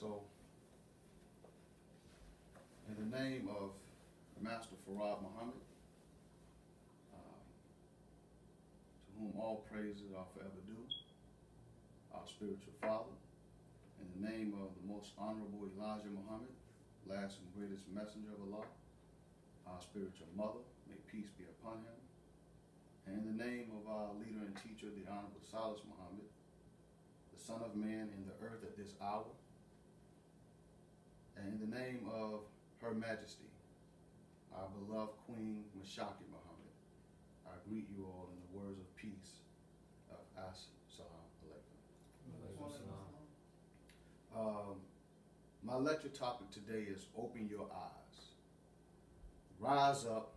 So, in the name of Master Farad Muhammad, to whom all praises are forever due, our spiritual father, in the name of the most honorable Elijah Muhammad, last and greatest messenger of Allah, our spiritual mother, may peace be upon him, and in the name of our leader and teacher, the Honorable Salis Muhammad, the Son of Man in the earth at this hour, and in the name of Her Majesty, our beloved Queen Mashaki Muhammad, I greet you all in the words of peace of As-Salam Alaikum. My lecture topic today is Open Your Eyes. Rise up,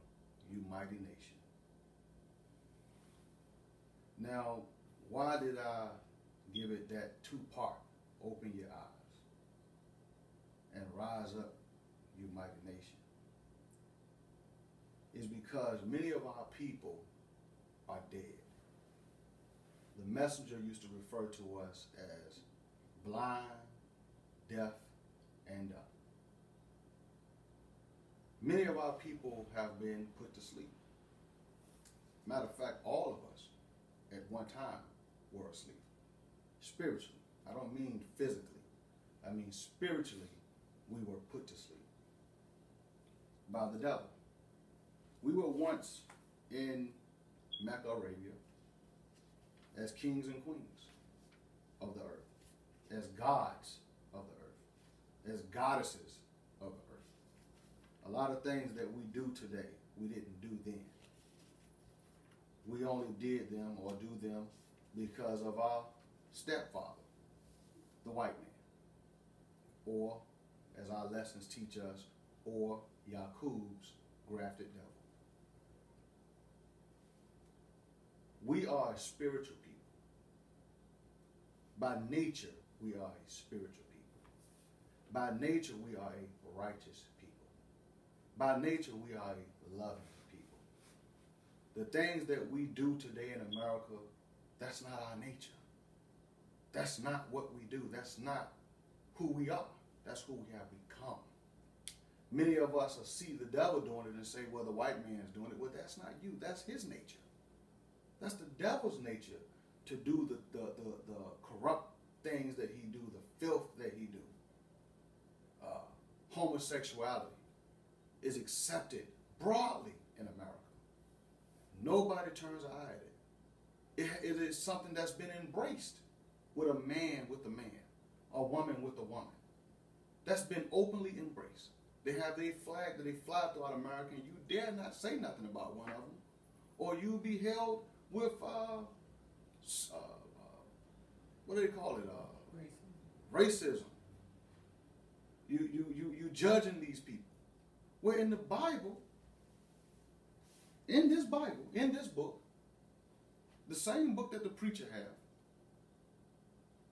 you mighty nation. Now, why did I give it that two-part, Open Your Eyes, and Rise Up, you mighty nation? Is because many of our people are dead. The messenger used to refer to us as blind, deaf, and dumb. Many of our people have been put to sleep. Matter of fact, all of us at one time were asleep. Spiritually. I don't mean physically. I mean spiritually, we were put to sleep by the devil. We were once in Mecca, Arabia, as kings and queens of the earth, as gods of the earth, as goddesses of the earth. A lot of things that we do today, we didn't do then. We only did them or do them because of our stepfather, the white man, or, as our lessons teach us, or Yaqub's grafted devil. We are a spiritual people. By nature, we are a spiritual people. By nature, we are a righteous people. By nature, we are a loving people. The things that we do today in America, that's not our nature. That's not what we do. That's not who we are. That's who we have become. Many of us see the devil doing it and say, well, the white man is doing it. Well, that's not you. That's his nature. That's the devil's nature to do the corrupt things that he do, the filth that he do. Homosexuality is accepted broadly in America. Nobody turns an eye at it. It is something that's been embraced with a man with a man, a woman with a woman. That's been openly embraced. They have their flag that they fly throughout America, and you dare not say nothing about one of them, or you'll be held with what do they call it? Racism. You judging these people. Where in the Bible, in this book, the same book that the preacher have,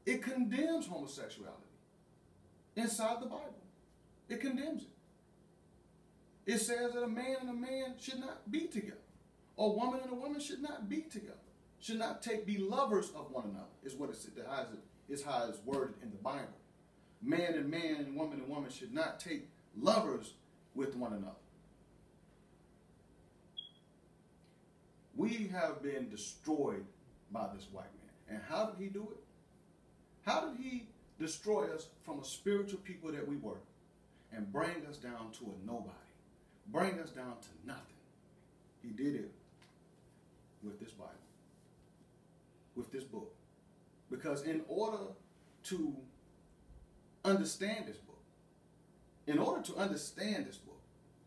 it condemns homosexuality. Inside the Bible, it condemns it. It says that a man and a man should not be together. A woman and a woman should not be together. Should not be lovers of one another, is what it's how it's worded in the Bible. Man and woman should not take lovers with one another. We have been destroyed by this white man. And how did he do it? How did he destroy us from a spiritual people that we were and bring us down to a nobody? Bring us down to nothing. He did it with this Bible, with this book. Because in order to understand this book,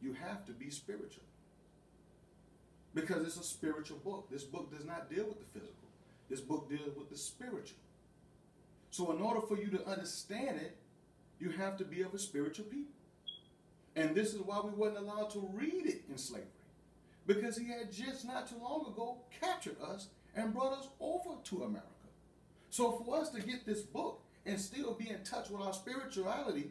you have to be spiritual. Because it's a spiritual book. This book does not deal with the physical. This book deals with the spiritual. So in order for you to understand it, you have to be of a spiritual people. And this is why we weren't allowed to read it in slavery. Because he had just not too long ago captured us and brought us over to America. So for us to get this book and still be in touch with our spirituality,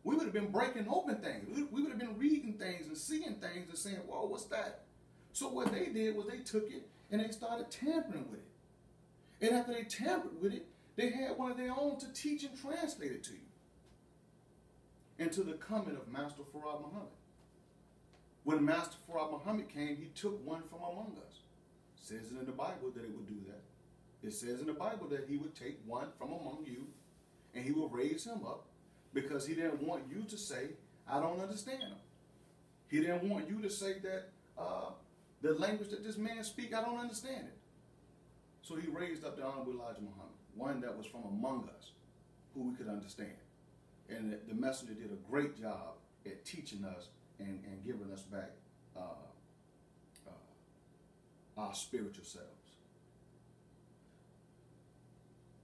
we would have been breaking open things. We would have been reading things and seeing things and saying, whoa, what's that? So what they did was they took it and they started tampering with it. And after they tampered with it, they had one of their own to teach and translate it to you. into the coming of Master Farad Muhammad. When Master Farad Muhammad came, he took one from among us. It says in the Bible that it would do that. It says in the Bible that he would take one from among you and he will raise him up, because he didn't want you to say, I don't understand him. He didn't want you to say that the language that this man speaks, I don't understand it. So he raised up the Honorable Elijah Muhammad, one that was from among us, who we could understand. And the messenger did a great job at teaching us and giving us back our spiritual selves.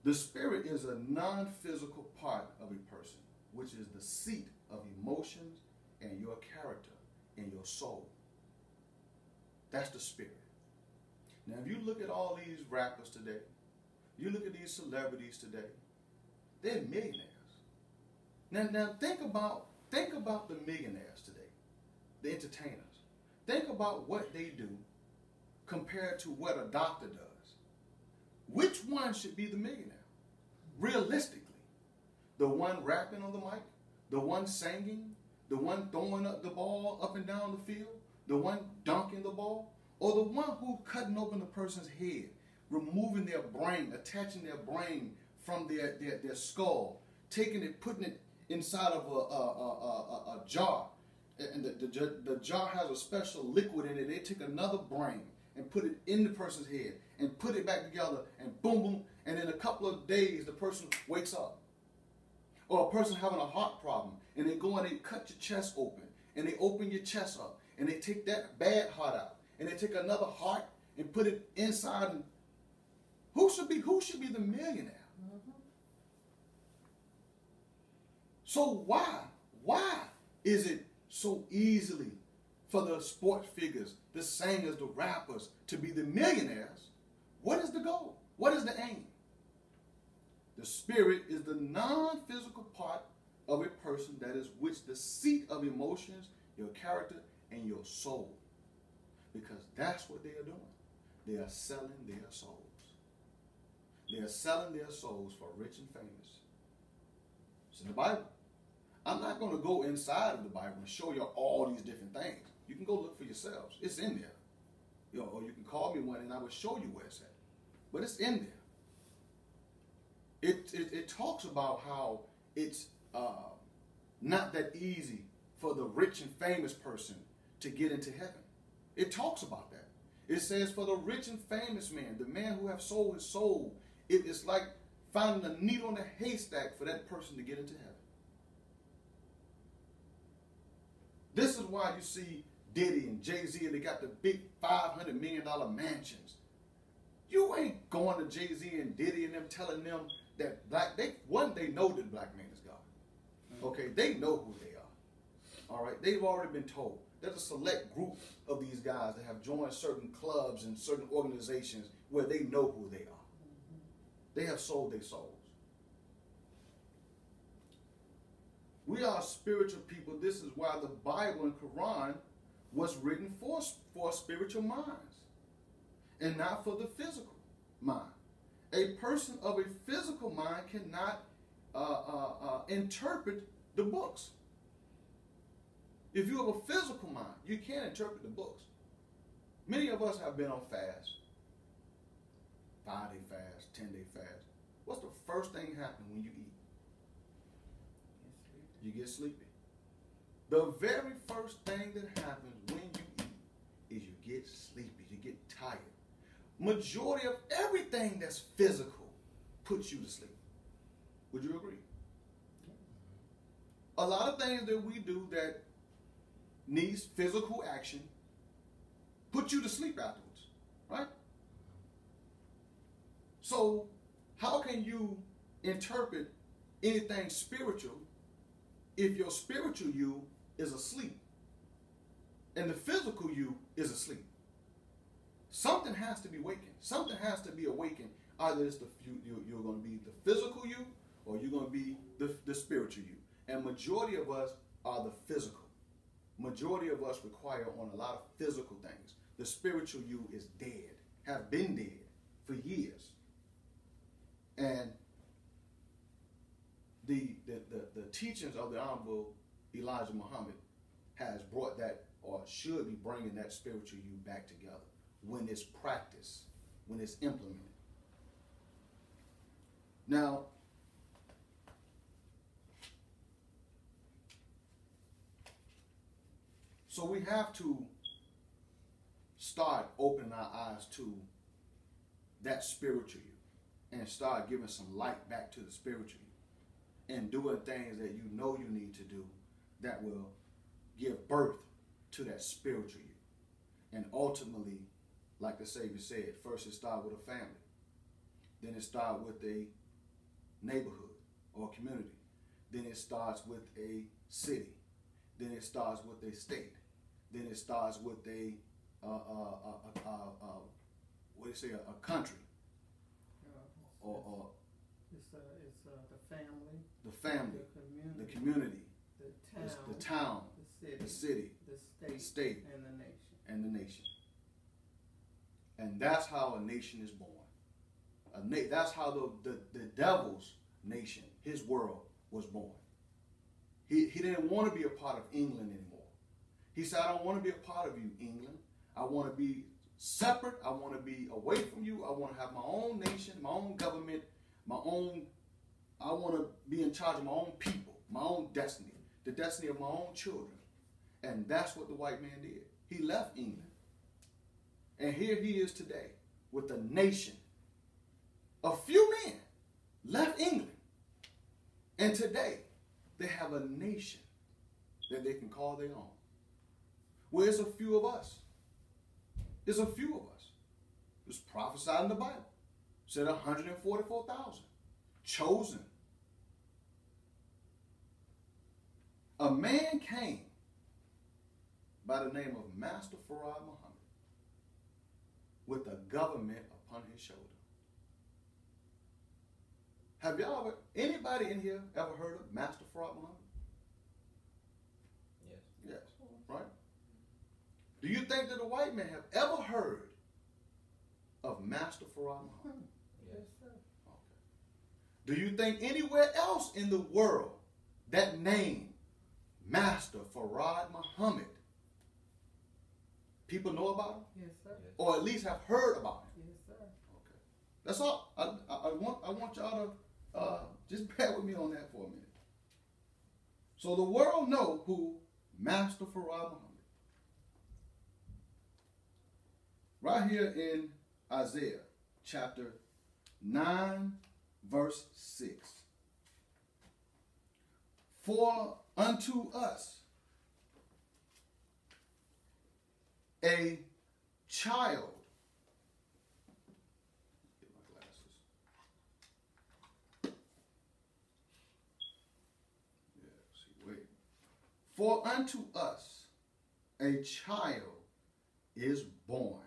The spirit is a non-physical part of a person, which is the seat of emotions and your character and your soul. That's the spirit. Now, if you look at all these rappers today, you look at these celebrities today, they're millionaires. Now think about the millionaires today, the entertainers. Think about what they do compared to what a doctor does. Which one should be the millionaire? Realistically, the one rapping on the mic, the one singing, the one throwing up the ball up and down the field, the one dunking the ball, or the one who cutting open the person's head, removing their brain, attaching their brain from their skull, taking it, putting it inside of a jar, and the jar has a special liquid in it. They take another brain and put it in the person's head and put it back together, and boom, boom, and in a couple of days the person wakes up. Or a person having a heart problem, and they go and they cut your chest open, and they open your chest up, and they take that bad heart out, and they take another heart and put it inside. And who should be the millionaire? Mm-hmm. So why is it so easily for the sport figures, the singers, the rappers to be the millionaires? What is the goal? What is the aim? The spirit is the non-physical part of a person that is which the seat of emotions, your character, and your soul. Because that's what they are doing. They are selling their souls. They are selling their souls for rich and famous. It's in the Bible. I'm not going to go inside of the Bible and show you all these different things. You can go look for yourselves. It's in there. Or you can call me one and I will show you where it's at. But it's in there. It talks about how it's not that easy for the rich and famous person to get into heaven. It talks about that. It says for the rich and famous man, the man who have sold his soul, it is like finding a needle in a haystack for that person to get into heaven. This is why you see Diddy and Jay-Z, they got the big $500 million mansions. You ain't going to Jay-Z and Diddy and them telling them that they know that black man is God. Okay, they know who they are. All right, they've already been told. There's a select group of these guys that have joined certain clubs and certain organizations where they know who they are. They have sold their souls. We are spiritual people. This is why the Bible and Quran was written for spiritual minds and not for the physical mind. A person of a physical mind cannot interpret the books. If you have a physical mind, you can't interpret the books. Many of us have been on fast, 5-day fast, 10-day fast. What's the first thing happen when you eat? You get sleepy. The very first thing that happens when you eat is you get sleepy, you get tired. Majority of everything that's physical puts you to sleep. Would you agree? A lot of things that we do that needs physical action put you to sleep afterwards, right? So how can you interpret anything spiritual if your spiritual you is asleep and the physical you is asleep? Something has to be wakened. Something has to be awakened. Either it's you're going to be the physical you or you're going to be the spiritual you. And majority of us are the physical. Majority of us require on a lot of physical things. The spiritual you is dead, have been dead for years. And the teachings of the Honorable Elijah Muhammad has brought that, or should be bringing that spiritual you back together when it's practiced, when it's implemented. Now, so we have to start opening our eyes to that spiritual you and start giving some light back to the spiritual you and doing things that you know you need to do that will give birth to that spiritual you. And ultimately, like the Savior said, first it starts with a family. Then it starts with a neighborhood or community. Then it starts with a city. Then it starts with a state. Then it starts with a country. It's the family. The family. The community. The The town. The city. The state. And the nation. And the nation. And that's how a nation is born. That's how the devil's nation, his world, was born. He didn't want to be a part of England anymore. He said, I don't want to be a part of you, England. I want to be separate. I want to be away from you. I want to have my own nation, my own government, I want to be in charge of my own people, my own destiny, the destiny of my own children. And that's what the white man did. He left England. And here he is today with a nation. A few men left England. And today they have a nation that they can call their own. Well, it's a few of us. It's a few of us. It was prophesied in the Bible. It said 144,000 chosen. A man came by the name of Master Farad Muhammad with a government upon his shoulder. Have y'all ever, anybody in here ever heard of Master Farad Muhammad? Yes. Yes, right? Do you think that the white man have ever heard of Master Farad Muhammad? Yes. Sir. Okay. Do you think anywhere else in the world that name, Master Farad Muhammad, people know about him? Yes, sir. Yes. Or at least have heard about him? Yes, sir. Okay. That's all. I want y'all to just bear with me on that for a minute. So the world know who Master Farad Muhammad. Right here in Isaiah chapter 9, verse 6. For unto us a child. Get my glasses. Yeah, see, wait. For unto us a child is born.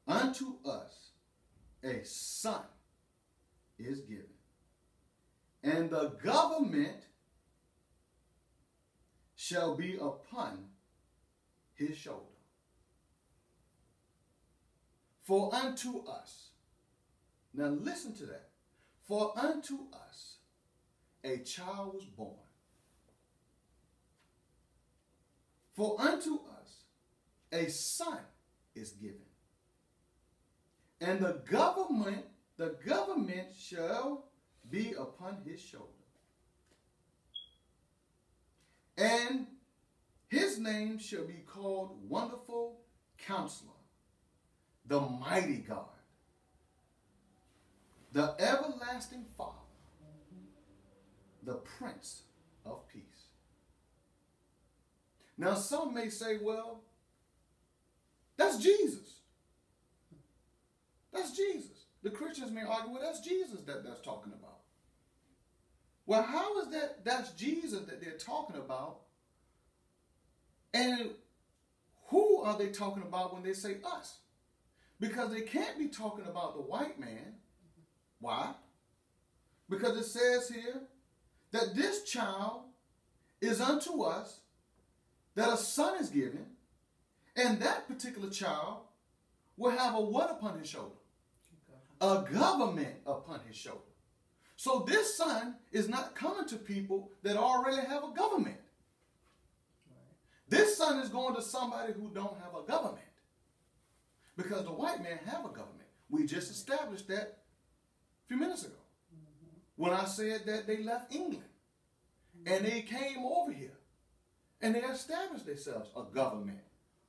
Unto us a son is given. And the government shall be upon his shoulder. For unto us, now listen to that. For unto us a child was born. For unto us a son is given. And the government shall be upon his shoulder. And his name shall be called Wonderful Counselor, the Mighty God, the Everlasting Father, the Prince of Peace. Now some may say, well, that's Jesus. That's Jesus. The Christians may argue, well, that's Jesus that's talking about. Well, how is that's Jesus that they're talking about? And who are they talking about when they say us? Because they can't be talking about the white man. Why? Because it says here that this child is unto us, that a son is given, and that particular child will have a what upon his shoulder? A government upon his shoulder. So this son is not coming to people that already have a government. This son is going to somebody who don't have a government. Because the white man have a government. We just established that a few minutes ago. When I said that they left England. And they came over here. And they established themselves a government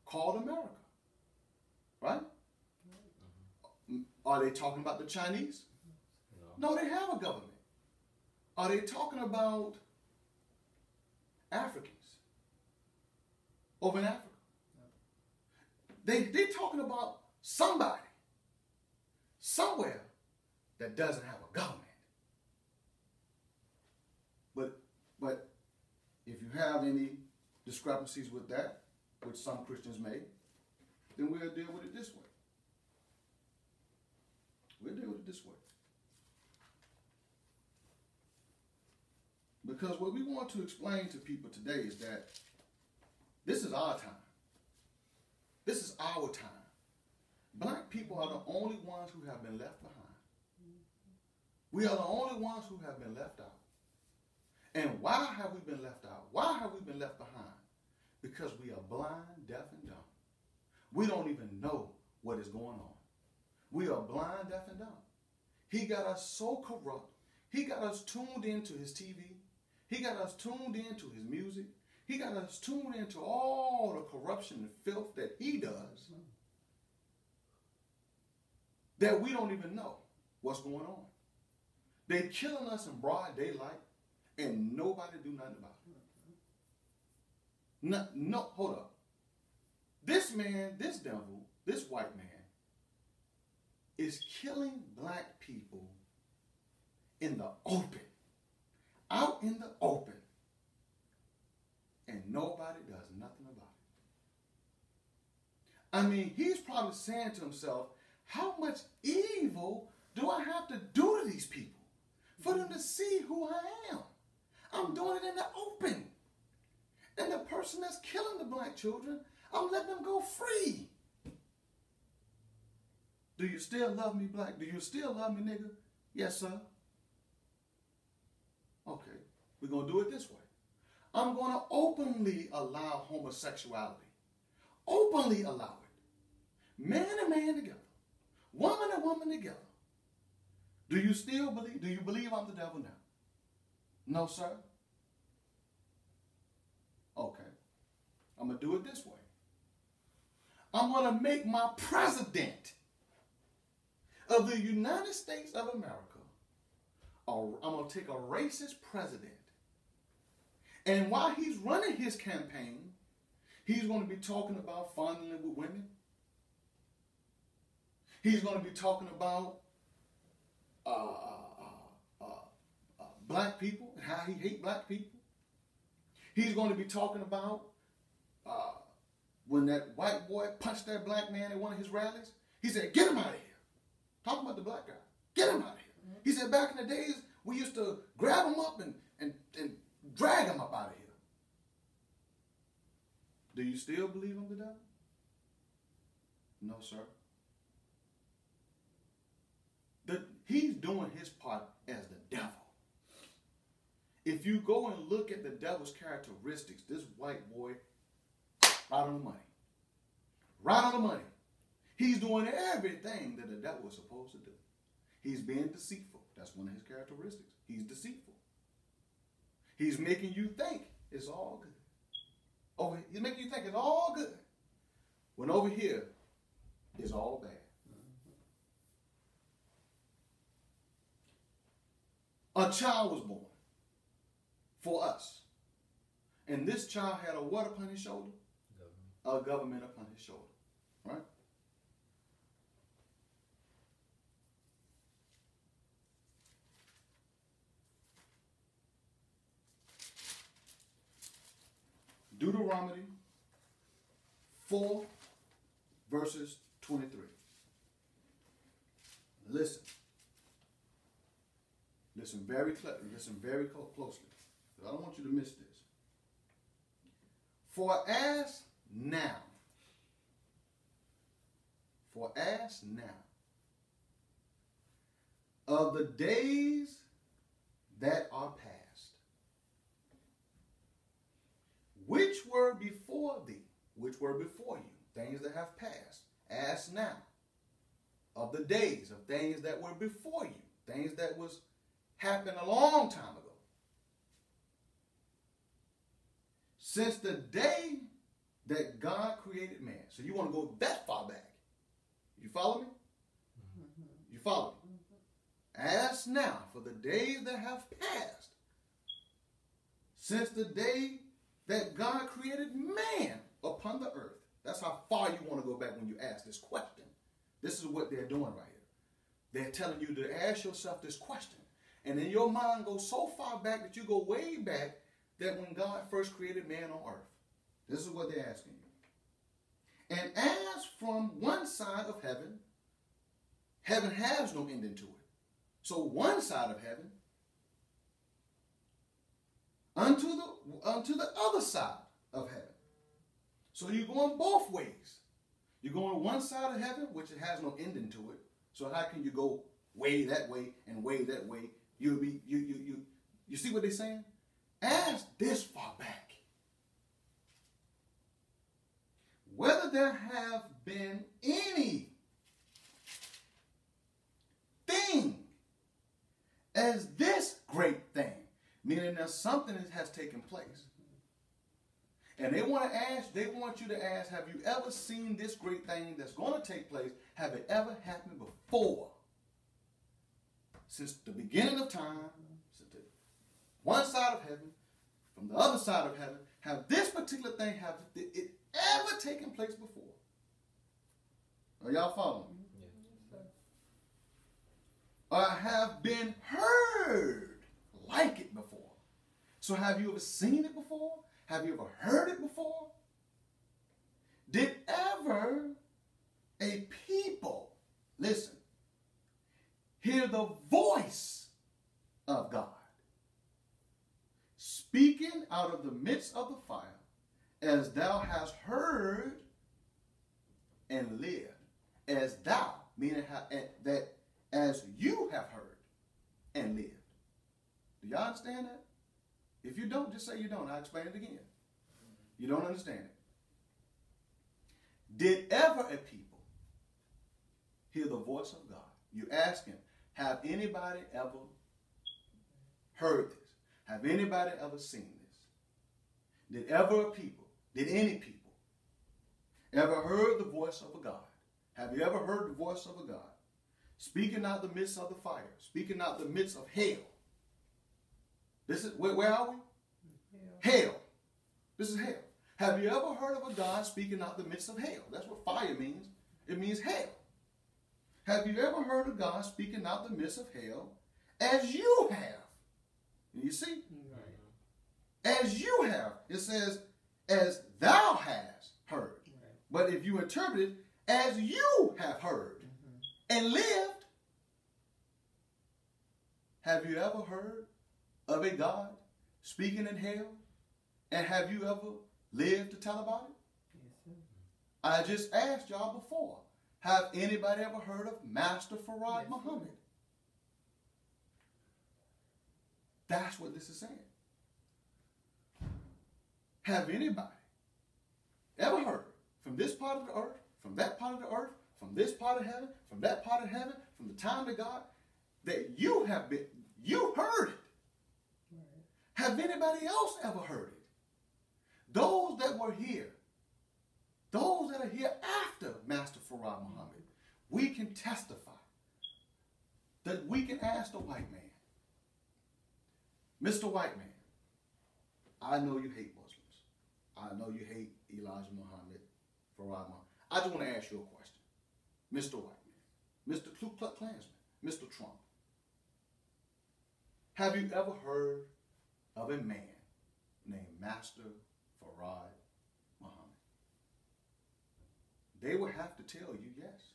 called America. Right? Are they talking about the Chinese? No, they have a government. Are they talking about Africans over in Africa? They're talking about somebody, somewhere that doesn't have a government. But if you have any discrepancies with that, which some Christians may, then we'll deal with it this way. We'll deal with it this way. Because what we want to explain to people today is that this is our time. This is our time. Black people are the only ones who have been left behind. We are the only ones who have been left out. And why have we been left out? Why have we been left behind? Because we are blind, deaf, and dumb. We don't even know what is going on. We are blind, deaf, and dumb. He got us so corrupt. He got us tuned into his TV. He got us tuned into his music. He got us tuned into all the corruption and filth that he does, that we don't even know what's going on. They're killing us in broad daylight, and nobody do nothing about it. No, hold up. This man, this devil, this white man, is killing black people in the open. Out in the open. And nobody does nothing about it. I mean, he's probably saying to himself, how much evil do I have to do to these people for them to see who I am? I'm doing it in the open. And the person that's killing the black children, I'm letting them go free. Do you still love me, black? Do you still love me, nigga? Yes, sir. Okay, we're going to do it this way. I'm going to openly allow homosexuality. Openly allow it. Man and man together. Woman and woman together. Do you still believe? Do you believe I'm the devil now? No, sir. Okay. I'm going to do it this way. I'm going to make my president of the United States of America, I'm going to take a racist president. And while he's running his campaign, he's going to be talking about fondling with women. He's going to be talking about black people and how he hates black people. He's going to be talking about when that white boy punched that black man at one of his rallies. He said, get him out of here. Talking about the black guy. Get him out of here. He said, back in the days, we used to grab him up and drag him up out of here. Do you still believe I'm the devil? No, sir. He's doing his part as the devil. If you go and look at the devil's characteristics, this white boy, right on the money. Right on the money. He's doing everything that the devil is supposed to do. He's being deceitful. That's one of his characteristics. He's deceitful. He's making you think it's all good. He's making you think it's all good. When over here, it's all bad. A child was born for us. And this child had a what upon his shoulder? A government upon his shoulder. Right? Deuteronomy 4, verses 23. Listen. Listen very closely. I don't want you to miss this. For as now, of the days that are past, which were before of thee, which were before you, things that have passed. Ask now of the days of things that were before you, things that was happened a long time ago. Since the day that God created man. So you want to go that far back. You follow me? You follow me? Ask now for the days that have passed since the day that God created man upon the earth. That's how far you want to go back when you ask this question. This is what they're doing right here. They're telling you to ask yourself this question. And then your mind goes so far back that you go way back that when God first created man on earth. This is what they're asking you. And as from one side of heaven, heaven has no ending to it. So one side of heaven unto the other side of heaven. So you're going both ways. You're going one side of heaven, which it has no ending to it. So how can you go way that way and way that way? You see what they're saying? Ask this far back. Whether there have been any thing as this great thing, meaning there's something that has taken place. And they want you to ask, have you ever seen this great thing that's going to take place? Have it ever happened before? Since the beginning of time, since the one side of heaven, from the other side of heaven, have this particular thing, have it ever taken place before? Are y'all following me? Or have been heard like it before? So have you ever seen it before? Have you ever heard it before? Did ever a people, listen, hear the voice of God speaking out of the midst of the fire, as thou hast heard and lived? As thou, meaning that as you have heard and lived. Do y'all understand that? If you don't, just say you don't. I'll explain it again. You don't understand it. Did ever a people hear the voice of God? You ask him, have anybody ever heard this? Have anybody ever seen this? Did ever a people, did any people ever heard the voice of a God? Have you ever heard the voice of a God? Speaking out the midst of the fire, speaking out the midst of hell. This is, where are we? Hell. This is hell. Have you ever heard of a God speaking out the midst of hell? That's what fire means. It means hell. Have you ever heard of God speaking out the midst of hell as you have? You see? Right. As you have. It says, as thou hast heard. Right. But if you interpret it, as you have heard and lived, have you ever heard of a God speaking in hell? And have you ever lived to tell about it? Yes, I just asked y'all before. Have anybody ever heard of Master Farad Muhammad? That's what this is saying. Have anybody ever heard from this part of the earth, from that part of the earth, from this part of heaven, from that part of heaven, from the time of God, that you heard it? Right. Have anybody else ever heard it? Those that were here, those that are here after Master Farad Muhammad, we can testify that we can ask the white man, Mr. White Man, I know you hate Muslims. I know you hate Elijah Muhammad, Farad Muhammad. I just want to ask you a question. Mr. White Man, Mr. Ku Klux Klansman, Mr. Trump. Have you ever heard of a man named Master Farad Muhammad? They would have to tell you yes.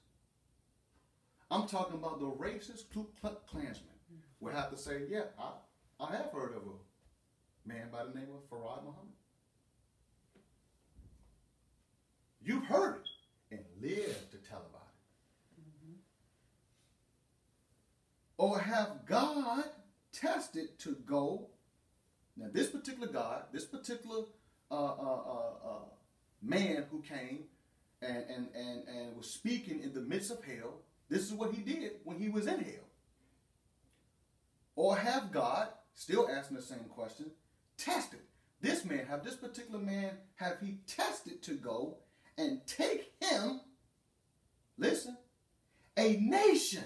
I'm talking about the racist Ku Klux Klansman would have to say, yeah, I have heard of a man by the name of Farad Muhammad. You've heard it and lived to tell about it. Or have God tested to go? Now this particular God, this particular man who came and was speaking in the midst of hell. This is what he did when he was in hell. Or have God, still asking the same question, tested this man, have this particular man, have he tested to go and take him, listen, a nation.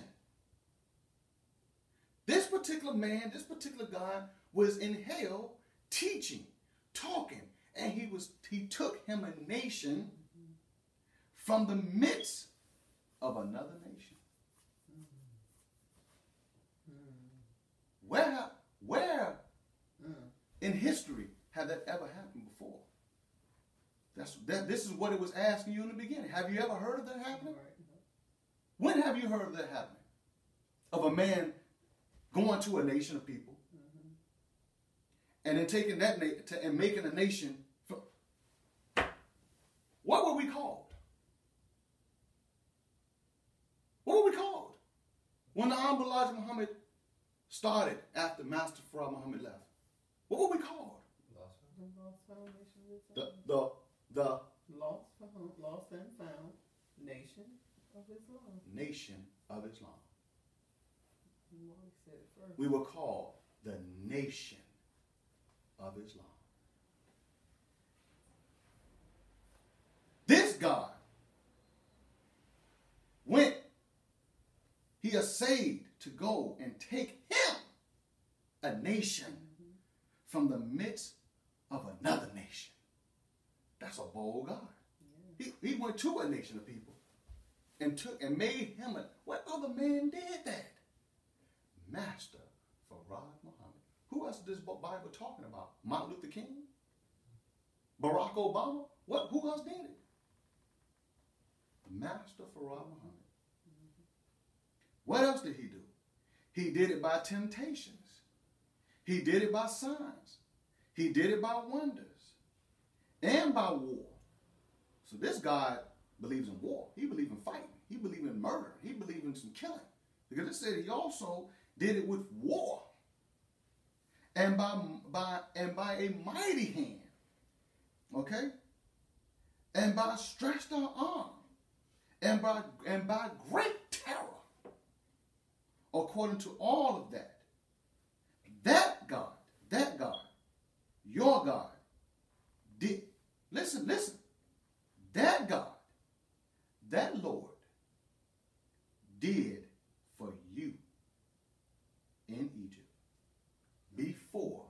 This particular man, this particular guy was in hell teaching, talking, and he took him a nation from the midst of another nation. Where in history had that ever happened before? This is what it was asking you in the beginning. Have you ever heard of that happening? When have you heard of that happening? Of a man going to a nation of people and then taking that and making a nation. What were we called? What were we called? When the Honorable Elijah Muhammad started after Master Farad Muhammad left, what were we called? The Lost and Found Nation of Islam. Nation of Islam. He said it first. We were called the Nation of Islam. This God went, he essayed to go and take him, a nation, from the midst of another nation. That's a bold God. Yeah. He went to a nation of people and made him what other man did that? Master Farad Muhammad. Who else is this Bible talking about? Martin Luther King? Barack Obama? Who else did it? Master Farad Muhammad. What else did he do? He did it by temptations. He did it by signs. He did it by wonders. And by war. So this God believes in war. He believes in fighting. He believes in murder. He believes in some killing. Because it said he also did it with war. And by a mighty hand. Okay? And by stretched out arm. And by great terror. According to all of that. That God, your God, did, listen, that God, that Lord, did for you in Egypt before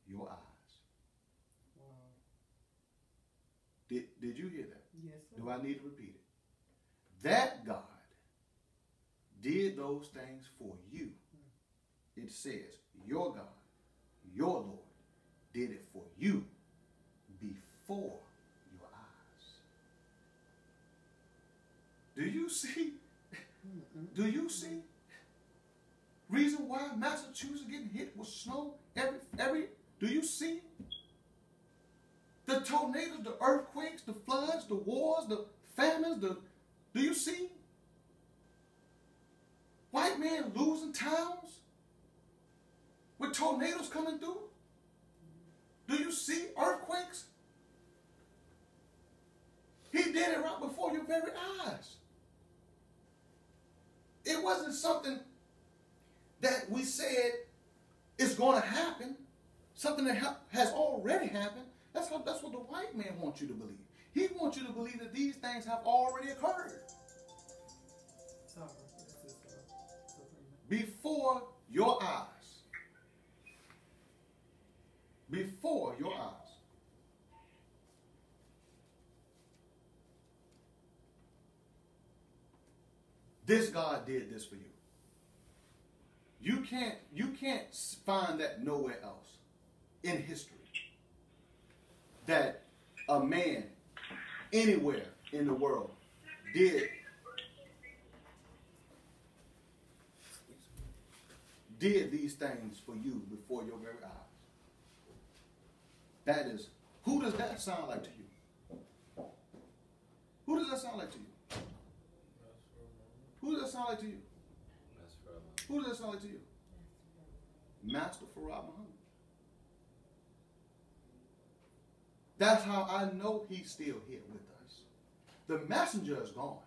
your eyes. Wow. Did you hear that? Yes, sir. Do I need to repeat it? That God did those things for you. It says, your God, your Lord, did it for you before your eyes. Do you see? Do you see? Reason why Massachusetts getting hit with snow do you see? The tornadoes, the earthquakes, the floods, the wars, the famines, do you see? White men losing towns with tornadoes coming through? Do you see earthquakes? He did it right before your very eyes. It wasn't something that we said is going to happen. Something that has already happened. That's what the white man wants you to believe. He wants you to believe that these things have already occurred. Before your eyes. Before your eyes. This God did this for you. You can't find that nowhere else in history. That a man anywhere in the world did these things for you before your very eyes. That is, who does that sound like to you? Who does that sound like to you? Who does that sound like to you? Who does that sound like to you? Master Farad Muhammad. That's how I know he's still here with us. The messenger is gone,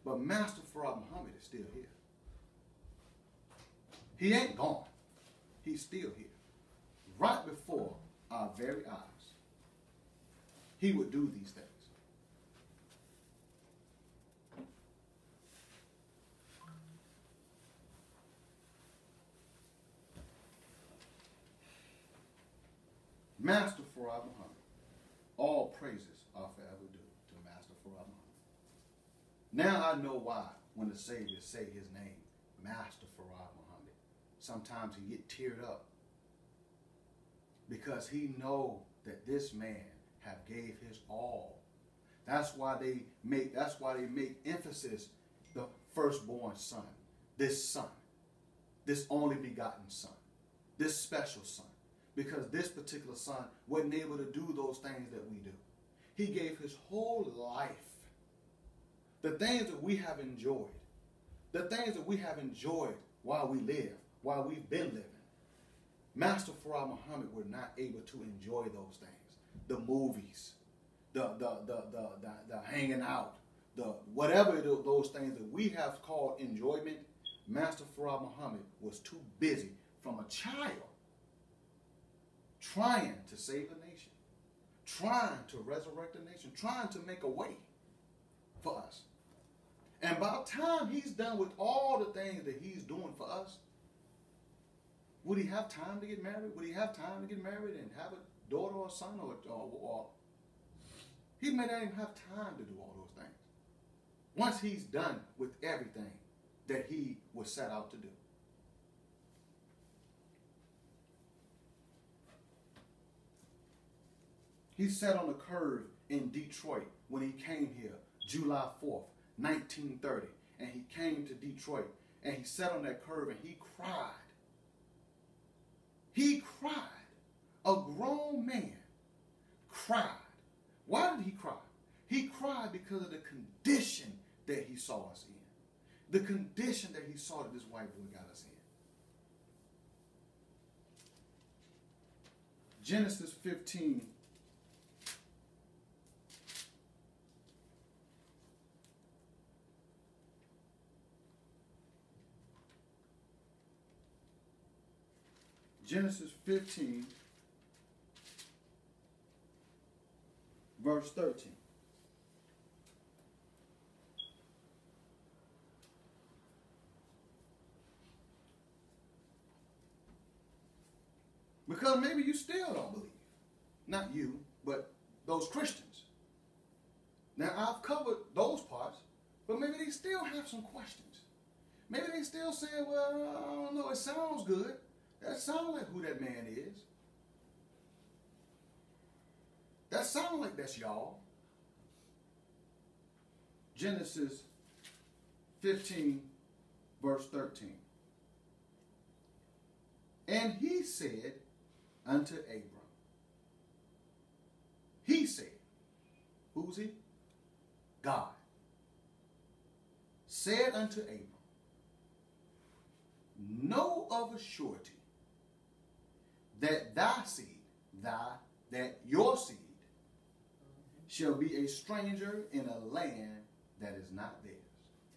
but Master Farad Muhammad is still here. He ain't gone. He's still here. Right before our very eyes. He would do these things. Master Farad Muhammad. All praises are forever due to Master Farad Muhammad. Now I know why when the Savior say his name, Master Farad Muhammad, sometimes he get teared up. Because he know that this man have gave his all. That's why they make emphasis the firstborn son, this only begotten son, this special son. Because this particular son wasn't able to do those things that we do. He gave his whole life. The things that we have enjoyed. The things that we have enjoyed while we live, while we've been living. Master Farad Muhammad were not able to enjoy those things. The movies, the hanging out, the whatever those things that we have called enjoyment. Master Farad Muhammad was too busy from a child trying to save a nation, trying to resurrect a nation, trying to make a way for us. And by the time he's done with all the things that he's doing for us, would he have time to get married? Would he have time to get married and have a daughter or a son? Or he may not even have time to do all those things. Once he's done with everything that he was set out to do. He sat on the curve in Detroit when he came here, July 4th, 1930. And he came to Detroit and he sat on that curve and he cried. He cried. A grown man cried. Why did he cry? He cried because of the condition that he saw us in. The condition that he saw that this white boy got us in. Genesis 15. Genesis 15, verse 13. Because maybe you still don't believe. Not you, but those Christians. Now, I've covered those parts, but maybe they still have some questions. Maybe they still say, well, I don't know, it sounds good. That sounds like who that man is. That sounds like that's y'all. Genesis 15, verse 13. And he said unto Abram. He said. Who's he? God. Said unto Abram. Know of a surety that thy seed, that your seed, shall be a stranger in a land that is not theirs.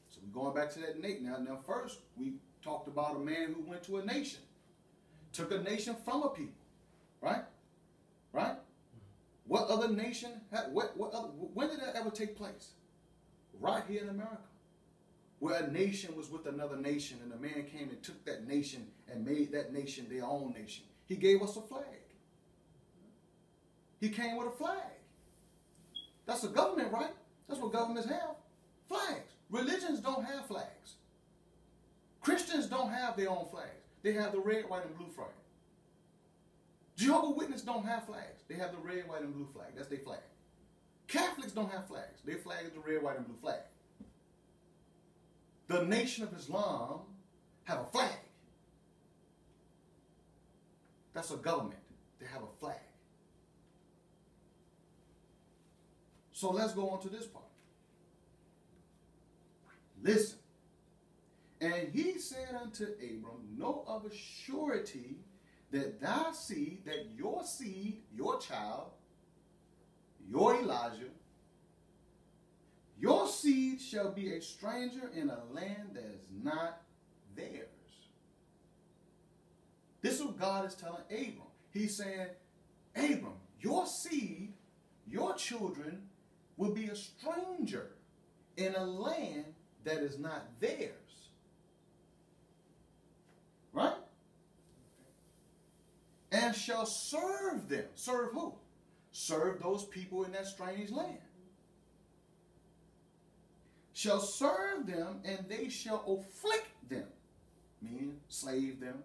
So we're going back to that Nate now. Now first, we talked about a man who went to a nation. Took a nation from a people. Right? Right? What other nation, when did that ever take place? Right here in America. Where a nation was with another nation and a man came and took that nation and made that nation their own nation. He gave us a flag. He came with a flag. That's a government, right? That's what governments have. Flags. Religions don't have flags. Christians don't have their own flags. They have the red, white, and blue flag. Jehovah's Witnesses don't have flags. They have the red, white, and blue flag. That's their flag. Catholics don't have flags. Their flag is the red, white, and blue flag. The Nation of Islam have a flag. That's a government. They have a flag. So let's go on to this part. Listen. And he said unto Abram, know of a surety that thy seed, that your seed, your child, your Elijah, your seed shall be a stranger in a land that is not theirs. This is what God is telling Abram. He's saying, Abram, your seed, your children will be a stranger in a land that is not theirs. Right? And shall serve them. Serve who? Serve those people in that strange land. Shall serve them, and they shall afflict them, meaning slave them,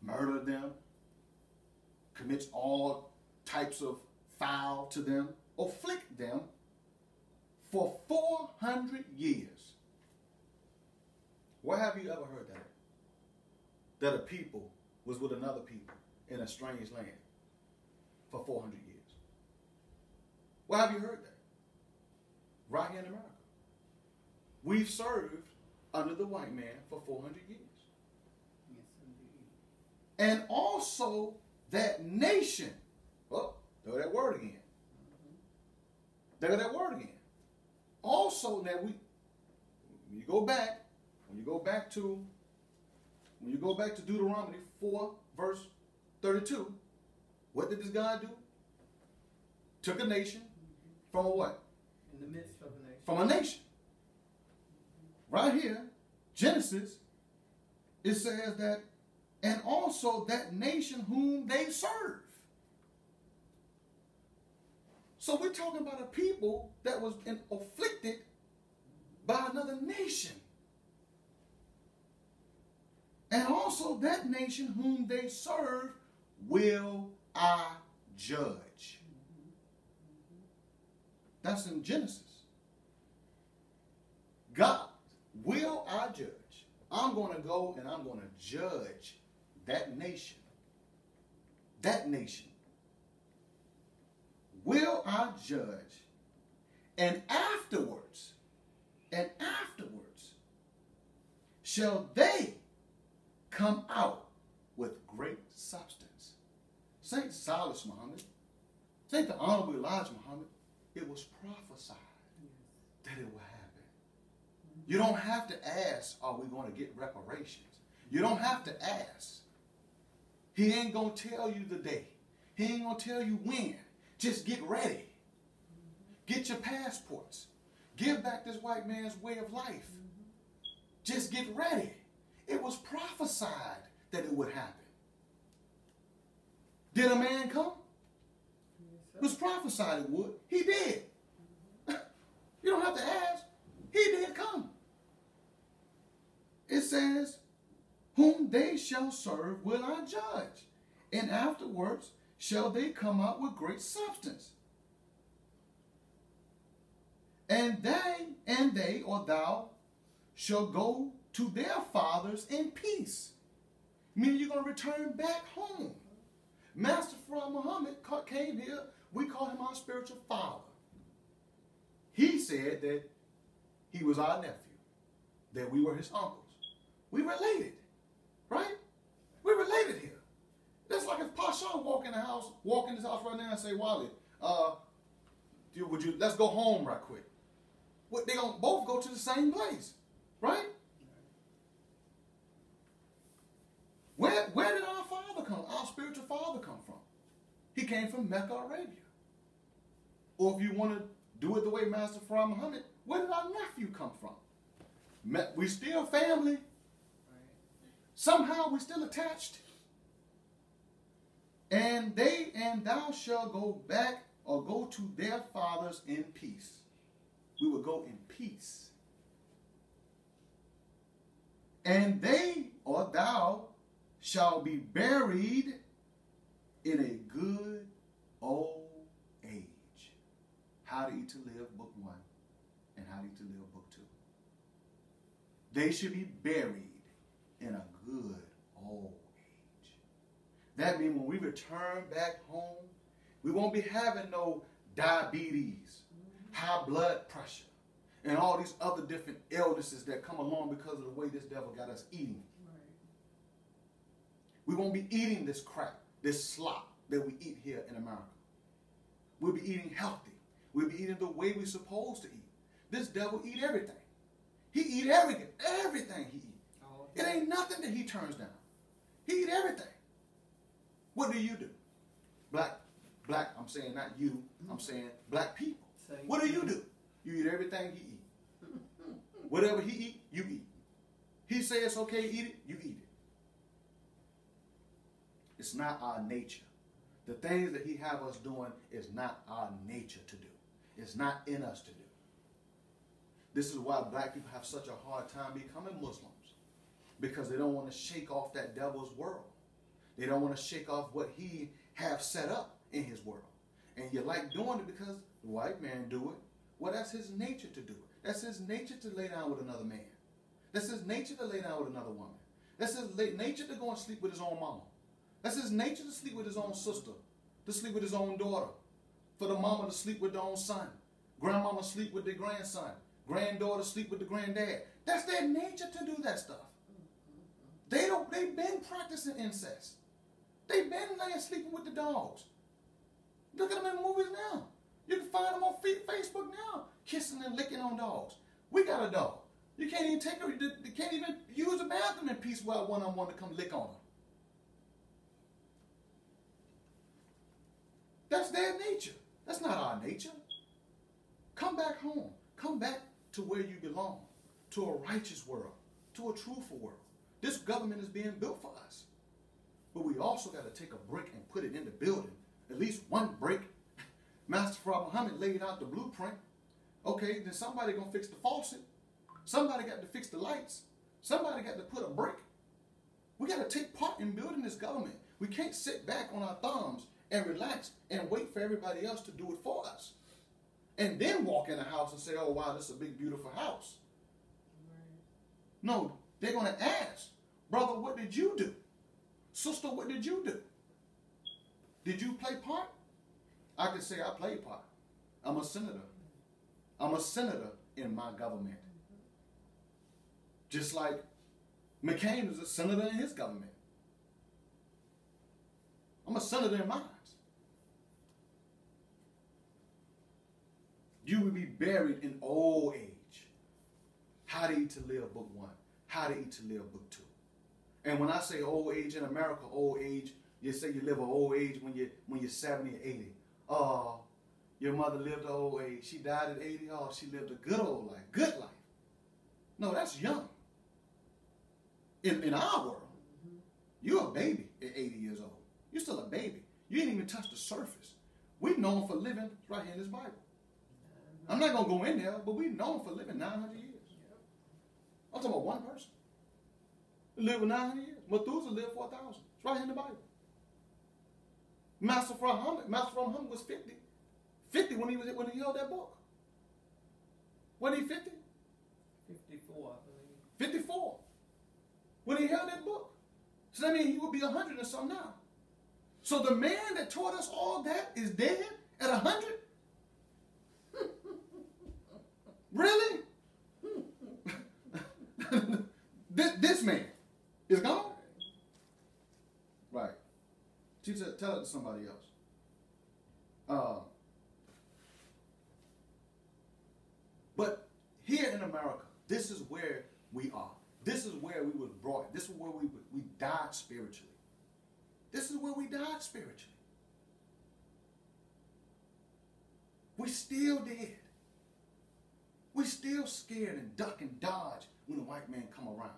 murder them, commits all types of foul to them, afflict them for 400 years. Where have you ever heard that? That a people was with another people in a strange land for 400 years. Where have you heard that? Right here in America. We've served under the white man for 400 years. Yes, indeed. And also that nation. Oh, there that word again. There that word again. Also that when you go back to Deuteronomy 4 verse 32, what did this God do? Took a nation from a what? In the midst of a nation. From a nation. Right here, Genesis, it says that, and also that nation whom they serve. So we're talking about a people that was afflicted by another nation. And also that nation whom they serve will I judge. That's in Genesis. God, will I judge? I'm going to go and I'm going to judge that nation. That nation. Will I judge? And afterwards, shall they come out with great substance. Saint Silas Muhammad, Saint the Honorable Elijah Muhammad, it was prophesied that it would happen. You don't have to ask, are we going to get reparations? You don't have to ask. He ain't going to tell you the day. He ain't going to tell you when. Just get ready. Get your passports. Give back this white man's way of life. Just get ready. It was prophesied that it would happen. Did a man come? It was prophesied it would. He did. You don't have to ask. He did come. It says, whom they shall serve will I judge, and afterwards shall they come out with great substance. And they or thou shall go to their fathers in peace. Meaning you're going to return back home. Master Farah Muhammad came here. We call him our spiritual father. He said that he was our nephew, that we were his uncles. We related, right? We're related here. That's like if Pasha walk in this house right now and say, Wally, let's go home right quick. They gonna both go to the same place, right? Where did our father come? Our spiritual father come from? He came from Mecca, Arabia. Or if you want to do it the way Master Farah Muhammad, where did our nephew come from? We still family. Somehow we still attached. And thou shalt go back or go to their fathers in peace. We will go in peace. And they or thou shall be buried in a good old age. How to Eat to Live, Book 1, and How to Eat to Live, Book 2. They should be buried in a good old age. That means when we return back home, we won't be having no diabetes, high blood pressure, and all these other different illnesses that come along because of the way this devil got us eating. Right. We won't be eating this crap, this slop that we eat here in America. We'll be eating healthy. We'll be eating the way we're supposed to eat. This devil eat everything. He eat everything. Everything he eat. It ain't nothing that he turns down. He eat everything. What do? Black, I'm saying not you, I'm saying black people. What do? You eat everything he eat. Whatever he eat, you eat. He says it's okay to eat it, you eat it. It's not our nature. The things that he have us doing is not our nature to do. It's not in us to do. This is why black people have such a hard time becoming Muslims. Because they don't want to shake off that devil's world. They don't want to shake off what he have set up in his world. And you like doing it because the white man do it. Well, that's his nature to do it. That's his nature to lay down with another man. That's his nature to lay down with another woman. That's his nature to go and sleep with his own mama. That's his nature to sleep with his own sister, to sleep with his own daughter, for the mama to sleep with their own son, grandmama sleep with their grandson, granddaughter sleep with the granddad. That's their nature to do that stuff. They've been practicing incest. They've been laying sleeping with the dogs. Look at them in movies now. You can find them on Facebook now, kissing and licking on dogs. We got a dog. You can't even take her. You can't even use the bathroom in peace without one-on-one to come lick on her. That's their nature. That's not our nature. Come back home. Come back to where you belong, to a righteous world, to a truthful world. This government is being built for us. But we also got to take a brick and put it in the building. At least one brick. Master Farah Muhammad laid out the blueprint. Okay, then somebody going to fix the faucet. Somebody got to fix the lights. Somebody got to put a brick. We got to take part in building this government. We can't sit back on our thumbs and relax and wait for everybody else to do it for us. And then walk in a house and say, oh, wow, this is a big, beautiful house. No, they're going to ask, brother, what did you do? Sister, what did you do? Did you play part? I could say I played part. I'm a senator. I'm a senator in my government. Just like McCain is a senator in his government. I'm a senator in mine. You will be buried in old age. How to Eat to Live, Book 1. How to Eat to Live, Book 2. And when I say old age in America, old age, you say you live an old age when you're 70 or 80. Oh, your mother lived an old age. She died at 80. Oh, she lived a good old life. Good life. No, that's young. In our world, you're a baby at 80 years old. You're still a baby. You ain't even touched the surface. We're known for living right here in this Bible. I'm not going to go in there, but we're known for living 900 years. I'm talking about one person. He lived for 900 years. Methuselah lived 4,000. It's right here in the Bible. Master Farah Muhammad was 50. 50 when he held that book. Wasn't he 50? 54, I believe. 54. When he held that book. So that means he would be 100 and something now. So the man that taught us all that is dead at 100? Really? This man is gone? Right. Tell it to somebody else. But here in America, this is where we are. This is where we was brought. This is where we died spiritually. This is where we died spiritually. We still dead. We still scared and duck and dodge when the white man come around.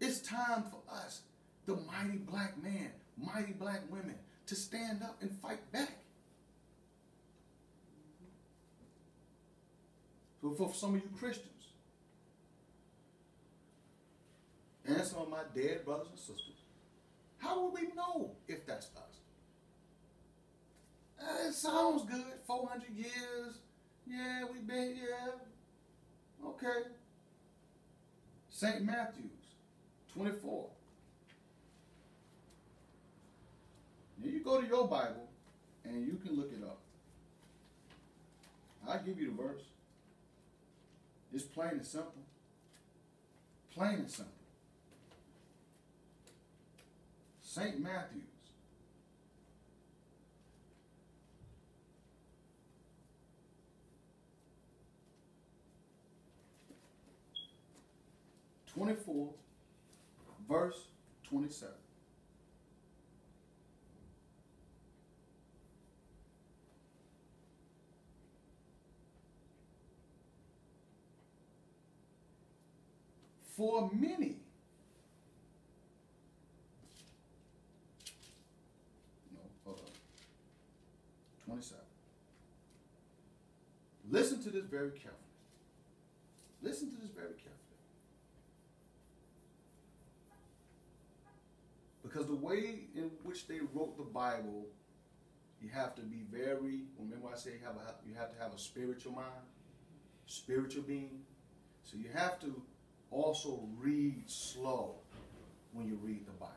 It's time for us, the mighty black man, mighty black women, to stand up and fight back. So for some of you Christians, and some of my dead brothers and sisters, how will we know if that's us? It sounds good, 400 years. Yeah, we've been here. Okay. St. Matthew's 24. Now you go to your Bible and you can look it up. I'll give you the verse. It's plain and simple. Plain and simple. St. Matthew's 24, verse 27. For many, no, hold on, 27. Listen to this very carefully. Listen to this very carefully. Because the way in which they wrote the Bible, you have to be very, remember I say you have to have a spiritual mind, spiritual being. So you have to also read slow when you read the Bible.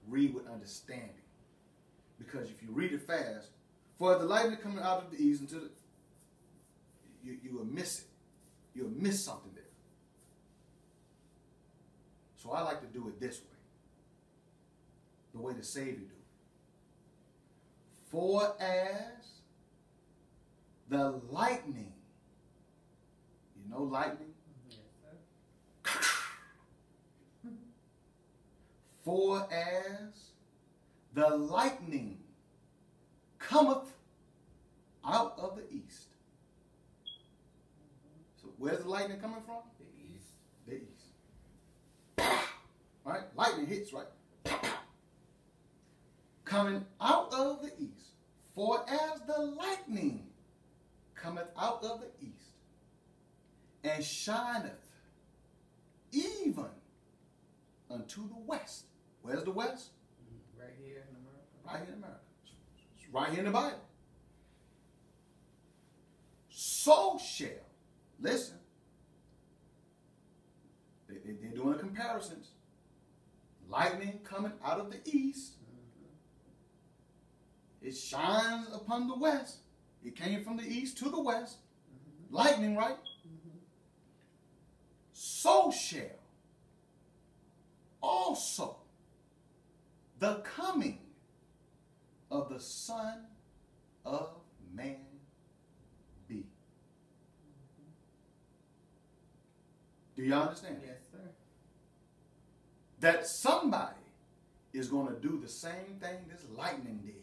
Read with understanding. Because if you read it fast, for the lightning coming out of the east until you will miss it. You'll miss something there. So I like to do it this way. The way the Savior do it. For as the lightning, you know lightning? Yes, sir. For as the lightning cometh out of the east. So where's the lightning coming from? The east. The east. Right? Lightning hits, right? Coming out of the east. For as the lightning cometh out of the east, and shineth even unto the west. Where's the west? Right here in America. Right here in America. It's right here in the Bible. So shall, listen, they're doing the comparisons. Lightning coming out of the east. It shines upon the west. It came from the east to the west. Lightning, right? So shall also the coming of the Son of Man be. Do you understand? Yes, sir. That somebody is going to do the same thing this lightning did.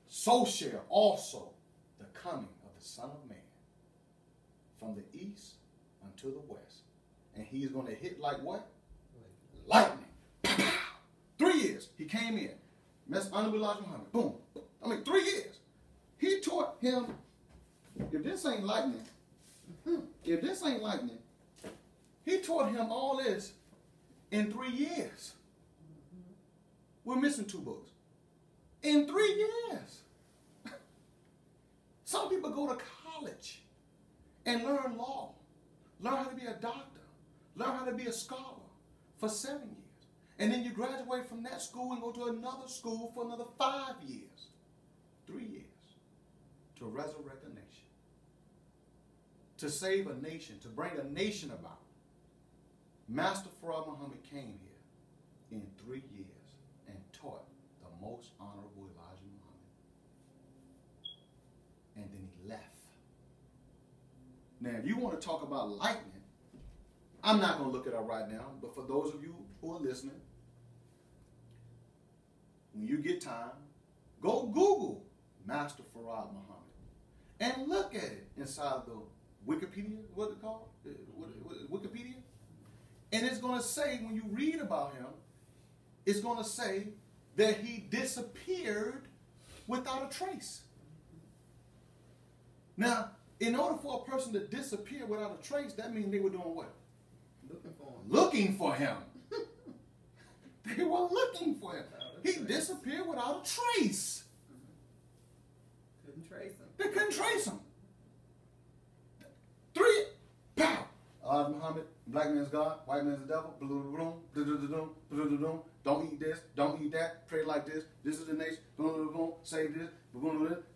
So shall also the coming of the Son of Man from the east unto the west. And he's going to hit like what? Lightning. 3 years. He came in. Messed under Elijah Muhammad. Boom. 3 years. He taught him, if this ain't lightning, he taught him all this in 3 years. We're missing 2 books. In 3 years. Some people go to college and learn law, learn how to be a doctor, learn how to be a scholar for 7 years. And then you graduate from that school and go to another school for another 5 years, 3 years, to resurrect a nation, to save a nation, to bring a nation about. Master Farad Muhammad came here in 3 years and taught the most honorable Elijah Muhammad. And then he left. Now, if you want to talk about lightning, I'm not going to look it up right now, but for those of you who are listening, when you get time, go Google Master Farad Muhammad and look at it inside the Wikipedia, what it called? Wikipedia? And it's going to say, when you read about him, it's going to say that he disappeared without a trace. Now, in order for a person to disappear without a trace, that means they were doing what? Looking for him. Looking for him. They were looking for him. He disappeared without a trace. Couldn't trace him. They couldn't trace him. 3, pow! Elijah Muhammad, black man's God, white man's the devil, don't eat this, don't eat that, pray like this, this is the nation, say this,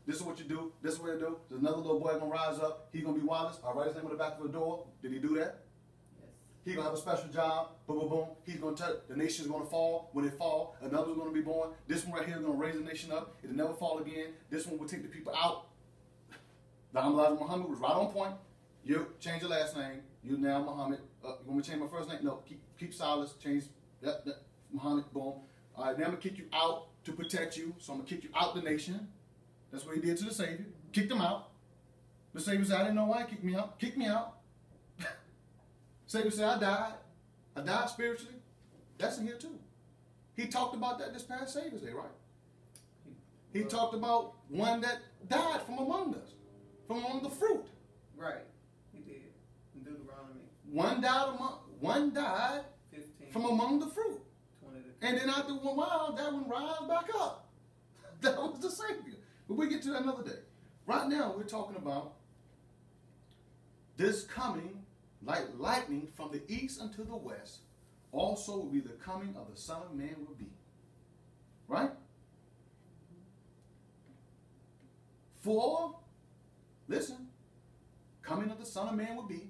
this is what you do, this is what you do. There's another little boy gonna rise up, he's gonna be Wallace, I'll write his name on the back of the door. Did he do that? Yes. He's gonna have a special job, boom, boom, boom. He's gonna touch, the nation's gonna fall. When it fall, another's gonna be born. This one right here is gonna raise the nation up. It'll never fall again. This one will take the people out. The Elijah Muhammad was right on point. You change your last name. You now Muhammad. You want me to change my first name? No, keep Silas, change that, Muhammad, boom. All right, now I'm going to kick you out to protect you, so I'm going to kick you out the nation. That's what he did to the Savior. Kicked him out. The Savior said, I didn't know why he kicked me out. Kick me out. Savior said, I died. I died spiritually. That's in here too. He talked about that this past Savior's Day, right? He talked about one that died from among us, from among the fruit. Right. He did. In Deuteronomy. One died 15. from among the fruit. 20 to 20. And then after a while, that one rise back up. That was the Savior. But we'll get to that another day. Right now, we're talking about this coming like lightning from the east unto the west. Also will be the coming of the Son of Man will be. Right? For, listen, coming of the Son of Man will be.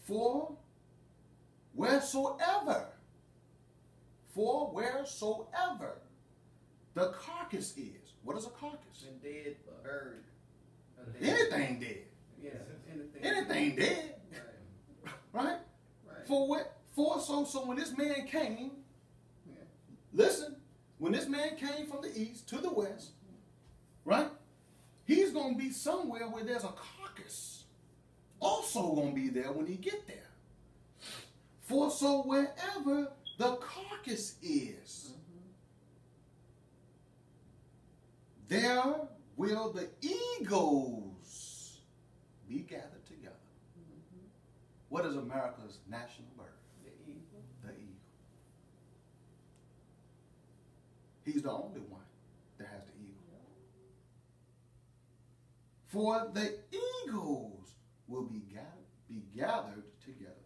For wheresoever the carcass is. What is a carcass? A dead bird. Anything dead. Yeah, Anything dead. Right. Right? Right. So when this man came, Yeah. listen, when this man came from the east to the west, right? He's going to be somewhere where there's a carcass. Also going to be there when he get there. For so wherever the carcass is, there will the eagles be gathered together. What is America's national bird? The eagle. The eagle. He's the only one that has the eagle. For the eagles will be gathered together.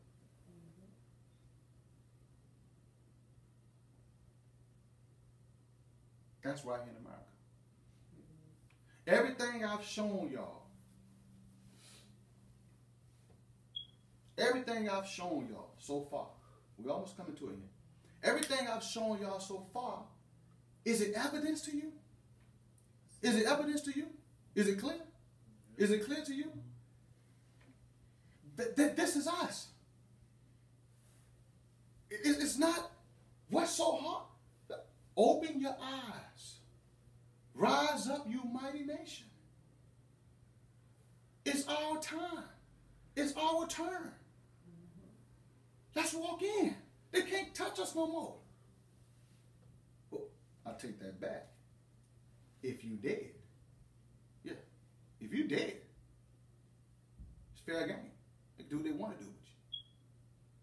That's right here in America. Everything I've shown y'all, so far, we're almost coming to it here. Everything I've shown y'all so far, is it evidence to you? Is it evidence to you? Is it clear? Is it clear to you? This is us. It's not, what's so hard? Open your eyes. Rise up, you mighty nation. It's our time. It's our turn. Let's walk in. They can't touch us no more. Well, I take that back. If you dead. Yeah. If you dead, it's fair game. They can do what they want to do with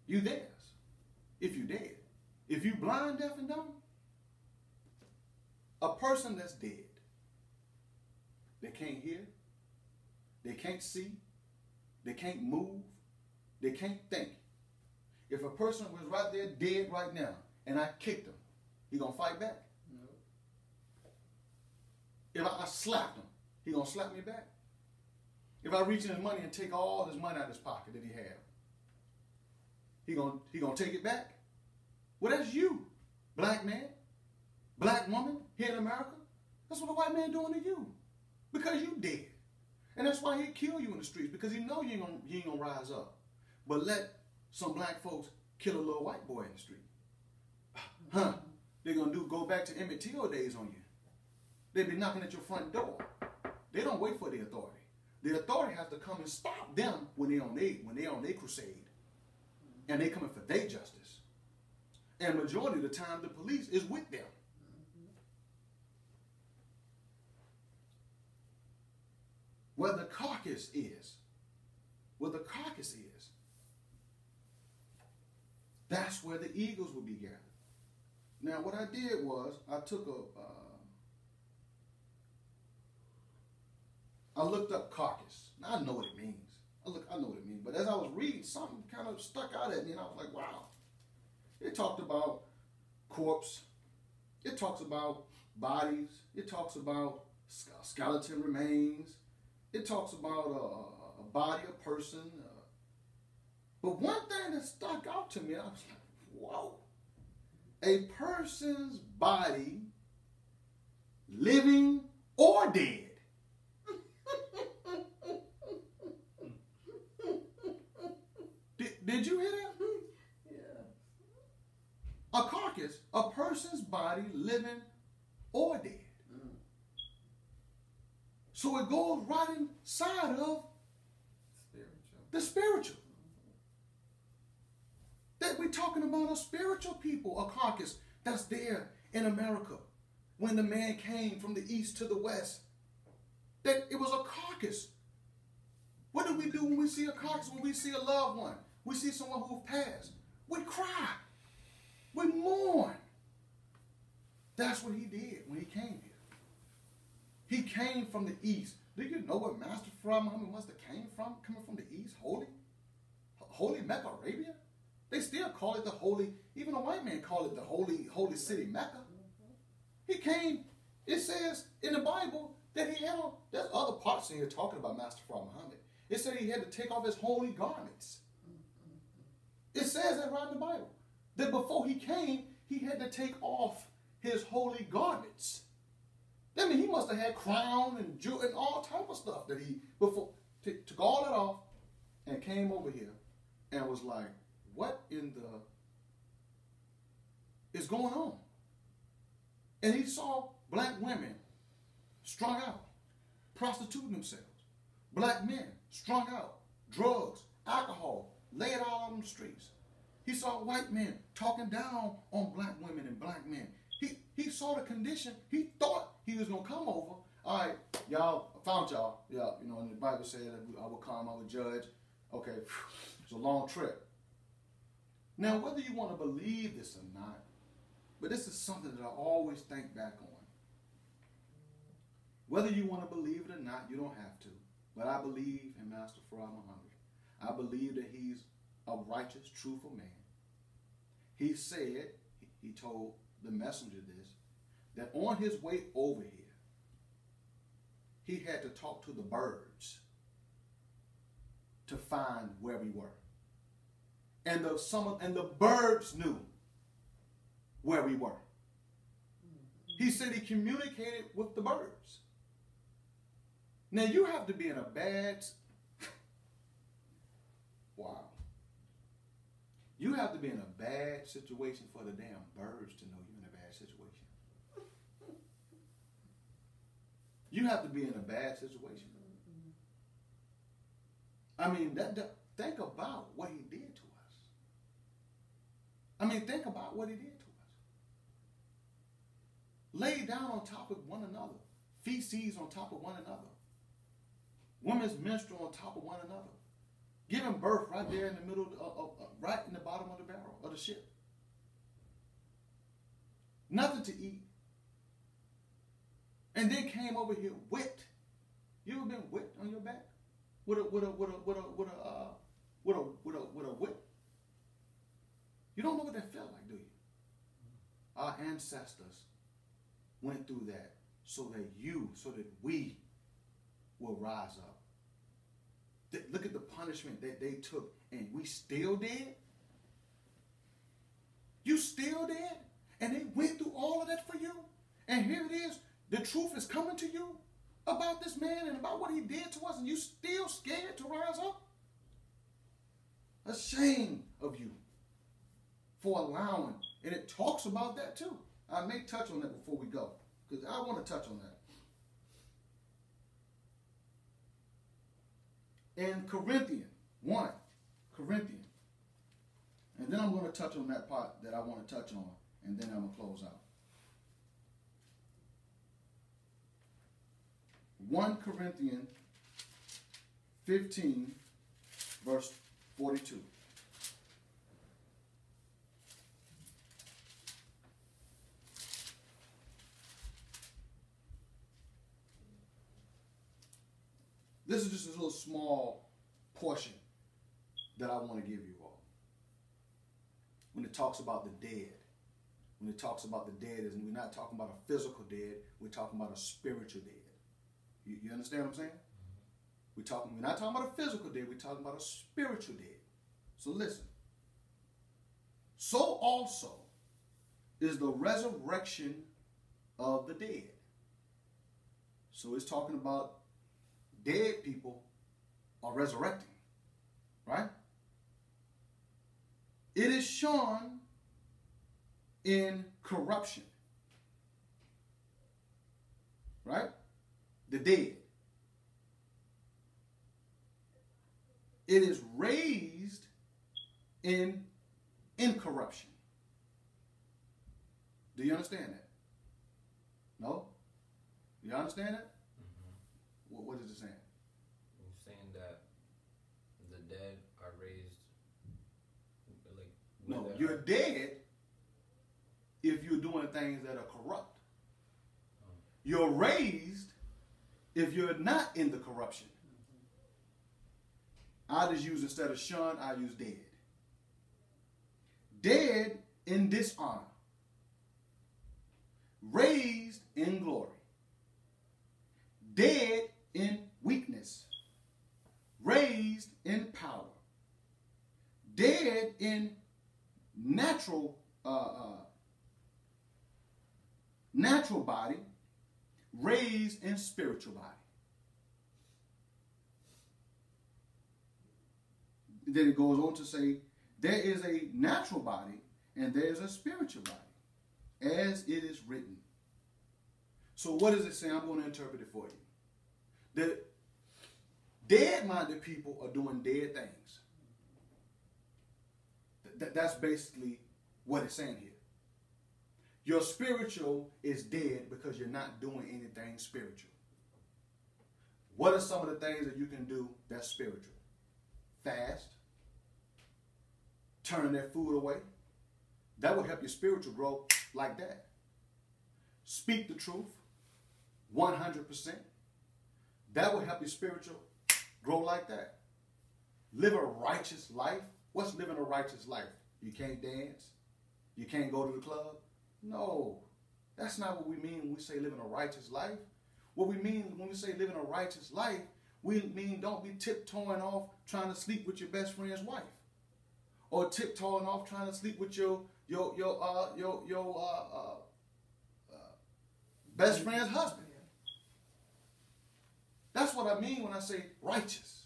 you. You theirs. If you dead. If you blind, deaf, and dumb, a person that's dead, they can't hear, they can't see, they can't move, they can't think. If a person was right there dead right now and I kicked him, he gonna fight back? No. If I slapped him, he gonna slap me back? If I reach in his money and take all his money out of his pocket that he had, he gonna take it back? Well, that's you, black man, black woman here in America. That's what the white man doing to you, because you dead. And that's why he'll kill you in the streets, because he know you ain't gonna rise up. But let some black folks kill a little white boy in the street. Huh? They're gonna go back to Emmett Till days on you. They be knocking at your front door. They don't wait for the authority. The authority has to come and stop them when they on their crusade, and they coming for their justice. And majority of the time, the police is with them. Where the carcass is, that's where the eagles will be gathered. Now, what I did was I took I looked up carcass. Now, I know what it means. I know what it means. But as I was reading, something kind of stuck out at me, and I was like, wow. It talked about corpse. It talks about bodies. It talks about skeleton remains. It talks about a body, a person. But one thing that stuck out to me, I was like, whoa. A person's body, living or dead. carcass, a person's body, living or dead. So it goes right inside of the spiritual. That we're talking about a spiritual people, a carcass that's there in America. When the man came from the east to the west, that it was a carcass. What do we do when we see a carcass, when we see a loved one? We see someone who passed. We cry. We mourn. That's what he did when he came here. He came from the east. Do you know what Master Farad Muhammad must have came from? Coming from the east? Holy Mecca, Arabia? They still call it the holy, even a white man call it the holy city, Mecca. He came, it says in the Bible that he had, there's other parts in here talking about Master Farad Muhammad. It said he had to take off his holy garments. It says that right in the Bible. That before he came, he had to take off his holy garments. I mean, he must have had crown and jewel and all type of stuff that he, before, took all that off and came over here and was like, what in the is going on? And he saw black women strung out, prostituting themselves. Black men strung out, drugs, alcohol, laid out on the streets. He saw white men talking down on black women and black men. He saw the condition. He thought he was going to come over. All right, y'all, I found y'all. Yeah, you know, and the Bible said that I would come, I would judge. Okay, it's a long trip. Now, whether you want to believe this or not, but this is something that I always think back on. Whether you want to believe it or not, you don't have to. But I believe in Master Farad Muhammad. I believe that he's a righteous, truthful man. He said, he told the messenger this, that on his way over here, he had to talk to the birds to find where we were. And the birds knew where we were. He said he communicated with the birds. Now you have to be in a bad, wow. You have to be in a bad situation for the damn birds to know you're in a bad situation. You have to be in a bad situation. I mean, think about what he did to us. I mean, think about what he did to us. Lay down on top of one another. Feces on top of one another. Women's menstrual on top of one another. Giving birth right there in the middle, right in the bottom of the barrel of the ship. Nothing to eat. And then came over here whipped. You ever been whipped on your back? With a whip? You don't know what that felt like, do you? Our ancestors went through that so that we will rise up. Look at the punishment that they took, and we still did. You still did? And they went through all of that for you? And here it is, the truth is coming to you about this man and about what he did to us, and you still scared to rise up? Ashamed of you for allowing. And it talks about that too. I may touch on that before we go, because I want to touch on that. In Corinthians 1, and then I'm going to touch on that part that I want to touch on, and then I'm going to close out. 1 Corinthians 15, verse 42. This is just a little small portion that I want to give you all. When it talks about the dead, when it talks about the dead, we're not talking about a physical dead, we're talking about a spiritual dead. You understand what I'm saying? We're not talking about a physical dead, we're talking about a spiritual dead. So listen. So also is the resurrection of the dead. So it's talking about dead people are resurrecting, right? It is shown in corruption. Right? The dead. It is raised in incorruption. Do you understand that? No? You understand that? Mm-hmm. What is it saying? You're saying that the dead are raised, like... No, you're dead if you're doing things that are corrupt. Oh. You're raised if you're not in the corruption. I just use, instead of shun, I use dead. Dead in dishonor. Raised in glory. Dead in weakness. Raised in power. Dead in natural body. Raised in spiritual body. Then it goes on to say, there is a natural body and there is a spiritual body, as it is written. So what does it say? I'm going to interpret it for you. The dead-minded people are doing dead things. That's basically what it's saying here. Your spiritual is dead because you're not doing anything spiritual. What are some of the things that you can do that's spiritual? Fast. Turn that food away. That will help your spiritual grow like that. Speak the truth 100%. That will help your spiritual grow like that. Live a righteous life. What's living a righteous life? You can't dance? You can't go to the club? No. That's not what we mean when we say living a righteous life. What we mean when we say living a righteous life, we mean don't be tiptoeing off trying to sleep with your best friend's wife. Or tiptoeing off trying to sleep with your best friend's husband. That's what I mean when I say righteous.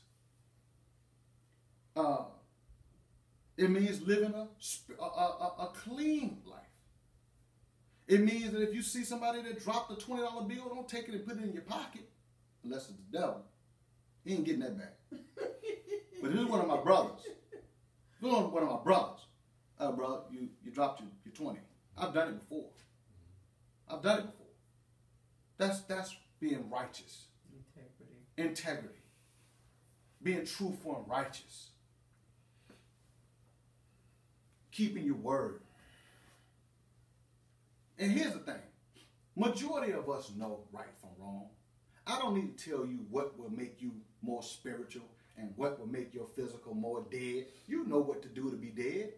It means living a clean life. It means that if you see somebody that dropped a $20 bill, don't take it and put it in your pocket, unless it's the devil. He ain't getting that back. But it is one of my brothers. One of my brothers. Brother, you dropped your 20. I've done it before. That's being righteous. Integrity. Being truthful and righteous. Keeping your word. And here's the thing. Majority of us know right from wrong. I don't need to tell you what will make you more spiritual and what will make your physical more dead. You know what to do to be dead.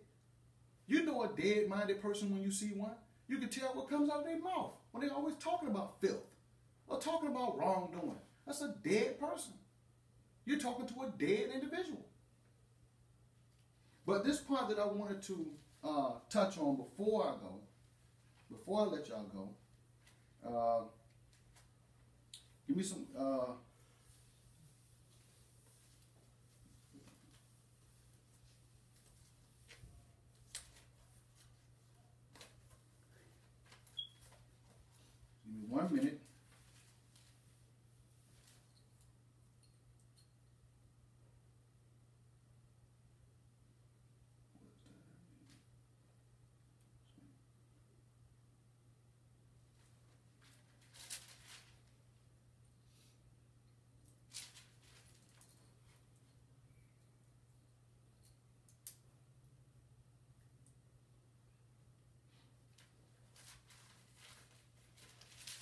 You know a dead-minded person when you see one. You can tell what comes out of their mouth when they're always talking about filth or talking about wrongdoing. That's a dead person. You're talking to a dead individual. But this part that I wanted to touch on before I let y'all go, give me some... Give me 1 minute.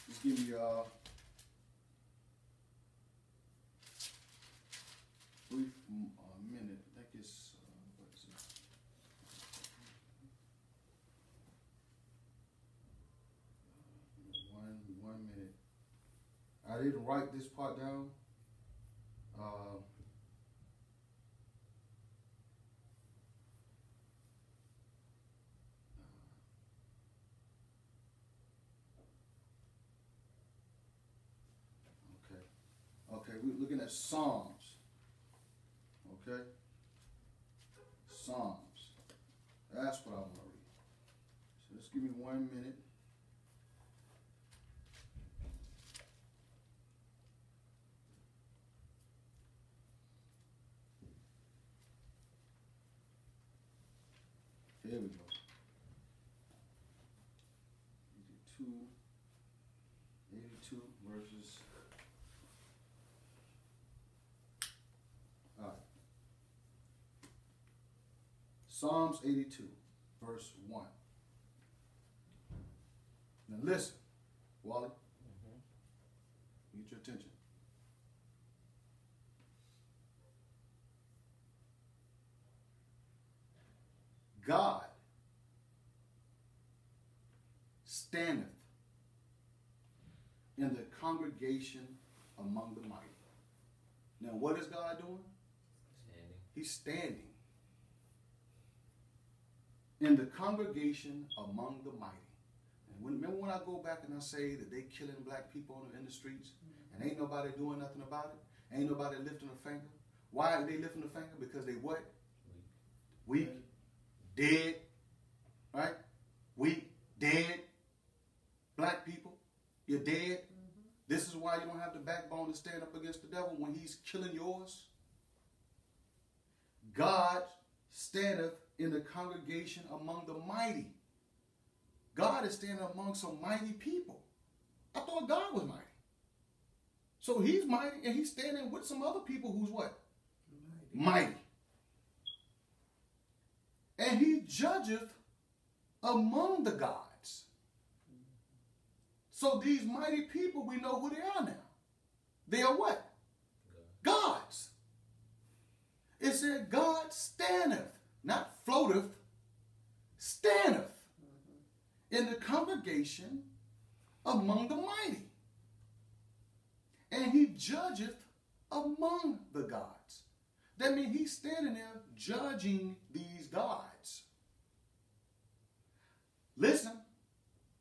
Just give me brief minute. I think it's what is it? 1 minute. I didn't write this part down. Okay, we're looking at Psalms. Okay? Psalms. That's what I want to read. So let's Just give me 1 minute. There we go. 82 verses. All right. Psalms 82, verse 1. Now listen, Wally. Get your attention. God standeth in the congregation among the mighty. Now, what is God doing? Standing. He's standing in the congregation among the mighty. And remember when I go back and I say that they killing black people in the streets and ain't nobody doing nothing about it? Ain't nobody lifting a finger? Why are they lifting a finger? Because they what? Weak. Dead. Right? Weak. Dead. Black people, you're dead. This is why you don't have the backbone to stand up against the devil when he's killing yours. God standeth in the congregation among the mighty. God is standing among some mighty people. I thought God was mighty. So he's mighty and he's standing with some other people who's what? Mighty. And he judgeth among the gods. So these mighty people, we know who they are now. They are what? Gods. It said God standeth, not floateth, standeth in the congregation among the mighty. And he judgeth among the gods. That means he's standing there judging these gods. Listen,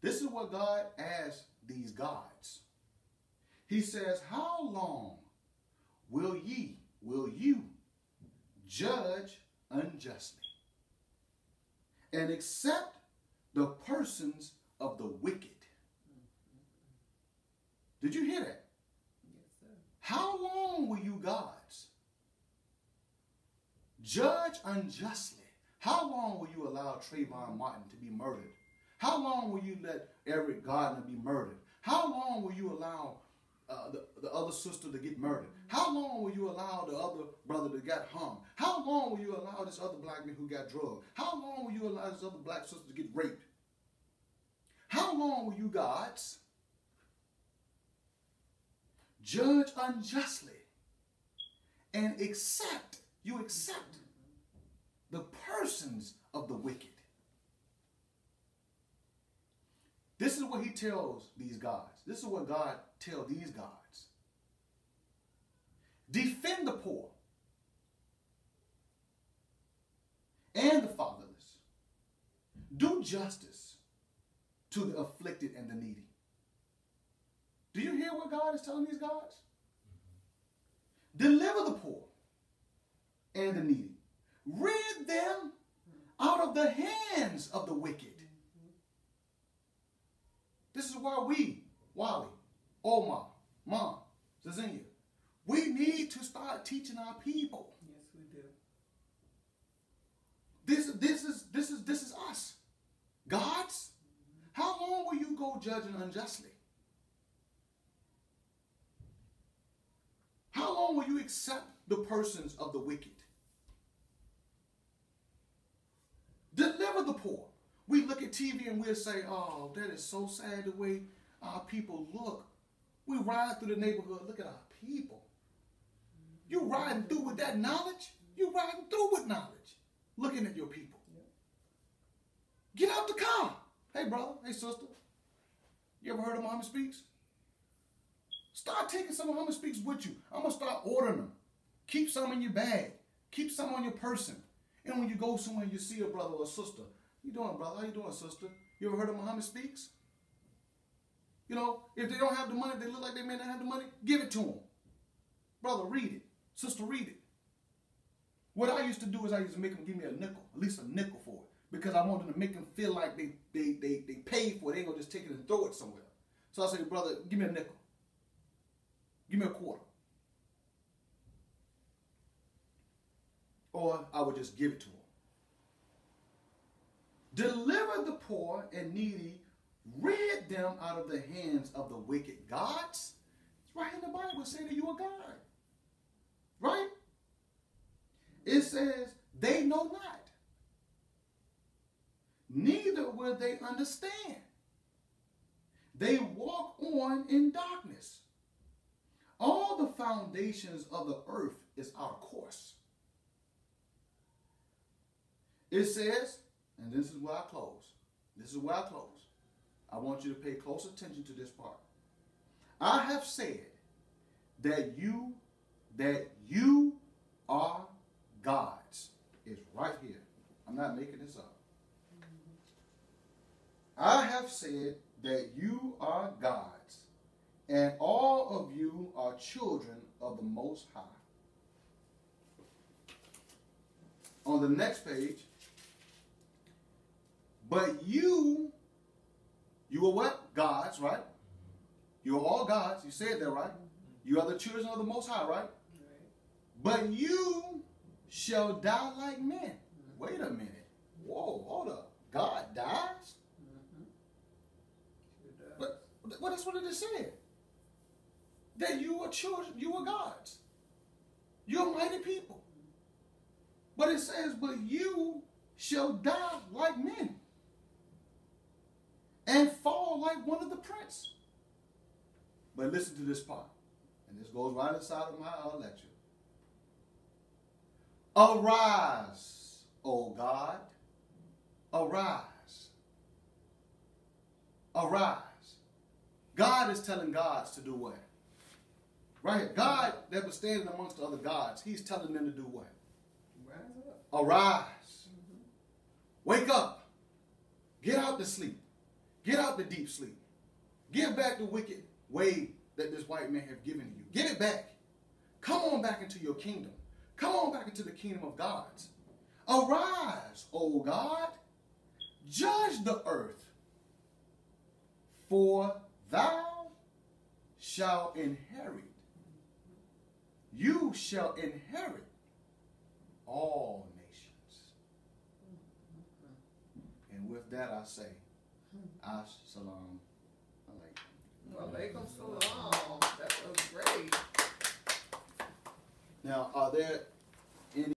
this is what God asks these gods. He says, how long will you judge unjustly and accept the persons of the wicked? Did you hear that? Yes, sir. How long will you gods judge unjustly? How long will you allow Trayvon Martin to be murdered? How long will you let Eric Gardner be murdered? How long will you allow the other sister to get murdered? How long will you allow the other brother to get hung? How long will you allow this other black man who got drugged? How long will you allow this other black sister to get raped? How long will you gods judge unjustly and accept the persons of the wicked? This is what he tells these gods. This is what God tells these gods. Defend the poor and the fatherless. Do justice to the afflicted and the needy. Do you hear what God is telling these gods? Deliver the poor and the needy. Rid them out of the hands of the wicked. This is why we, Wally, Omar, Mom, Zazinia, we need to start teaching our people. Yes, we do. This is us. Gods, how long will you go judging unjustly? How long will you accept the persons of the wicked? Deliver the poor. We look at TV and we'll say, oh, that is so sad the way our people look. We ride through the neighborhood, look at our people. You riding through with that knowledge? You riding through with knowledge, looking at your people. Get out the car. Hey, brother. Hey, sister. You ever heard of Muhammad Speaks? Start taking some Muhammad Speaks with you. I'm going to start ordering them. Keep some in your bag. Keep some on your person. And when you go somewhere, you see a brother or a sister. How you doing, brother? How you doing, sister? You ever heard of Muhammad Speaks? You know, if they don't have the money, they look like they may not have the money, give it to them. Brother, read it. Sister, read it. What I used to do is I used to make them give me a nickel, at least a nickel for it. because I want them to make them feel like they paid for it. They ain't gonna just take it and throw it somewhere. So I say, brother, give me a nickel. Give me a quarter. Or I would just give it to them. Deliver the poor and needy, rid them out of the hands of the wicked gods. It's right in the Bible saying that you are God. Right? It says, they know not. Neither will they understand. They walk on in darkness. All the foundations of the earth is out of course. It says, and this is where I close. This is where I close. I want you to pay close attention to this part. I have said that you are gods. It's right here. I'm not making this up. I have said that you are gods, and all of you are children of the Most High. On the next page, but you are what? Gods, right? You are all gods. You said that, right? You are the children of the Most High, right? But you shall die like men. Wait a minute. Whoa, hold up. God dies? But that's what it is saying. That you are children, you are gods. You're mighty people. But it says, but you shall die like men. And fall like one of the prince. But listen to this part. And this goes right inside of my lecture. Arise, O God. Arise. Arise. God is telling gods to do what? Right here. God that was standing amongst the other gods, he's telling them to do what? Rise up. Arise. Wake up. Get out the sleep. Get out the deep sleep. Give back the wicked way that this white man have given you. Get it back. Come on back into your kingdom. Come on back into the kingdom of gods. Arise, O God. Judge the earth. For thou shalt inherit. You shall inherit all nations. And with that I say, As-salam alaikum. Walaikum salam. That was great. Now, are there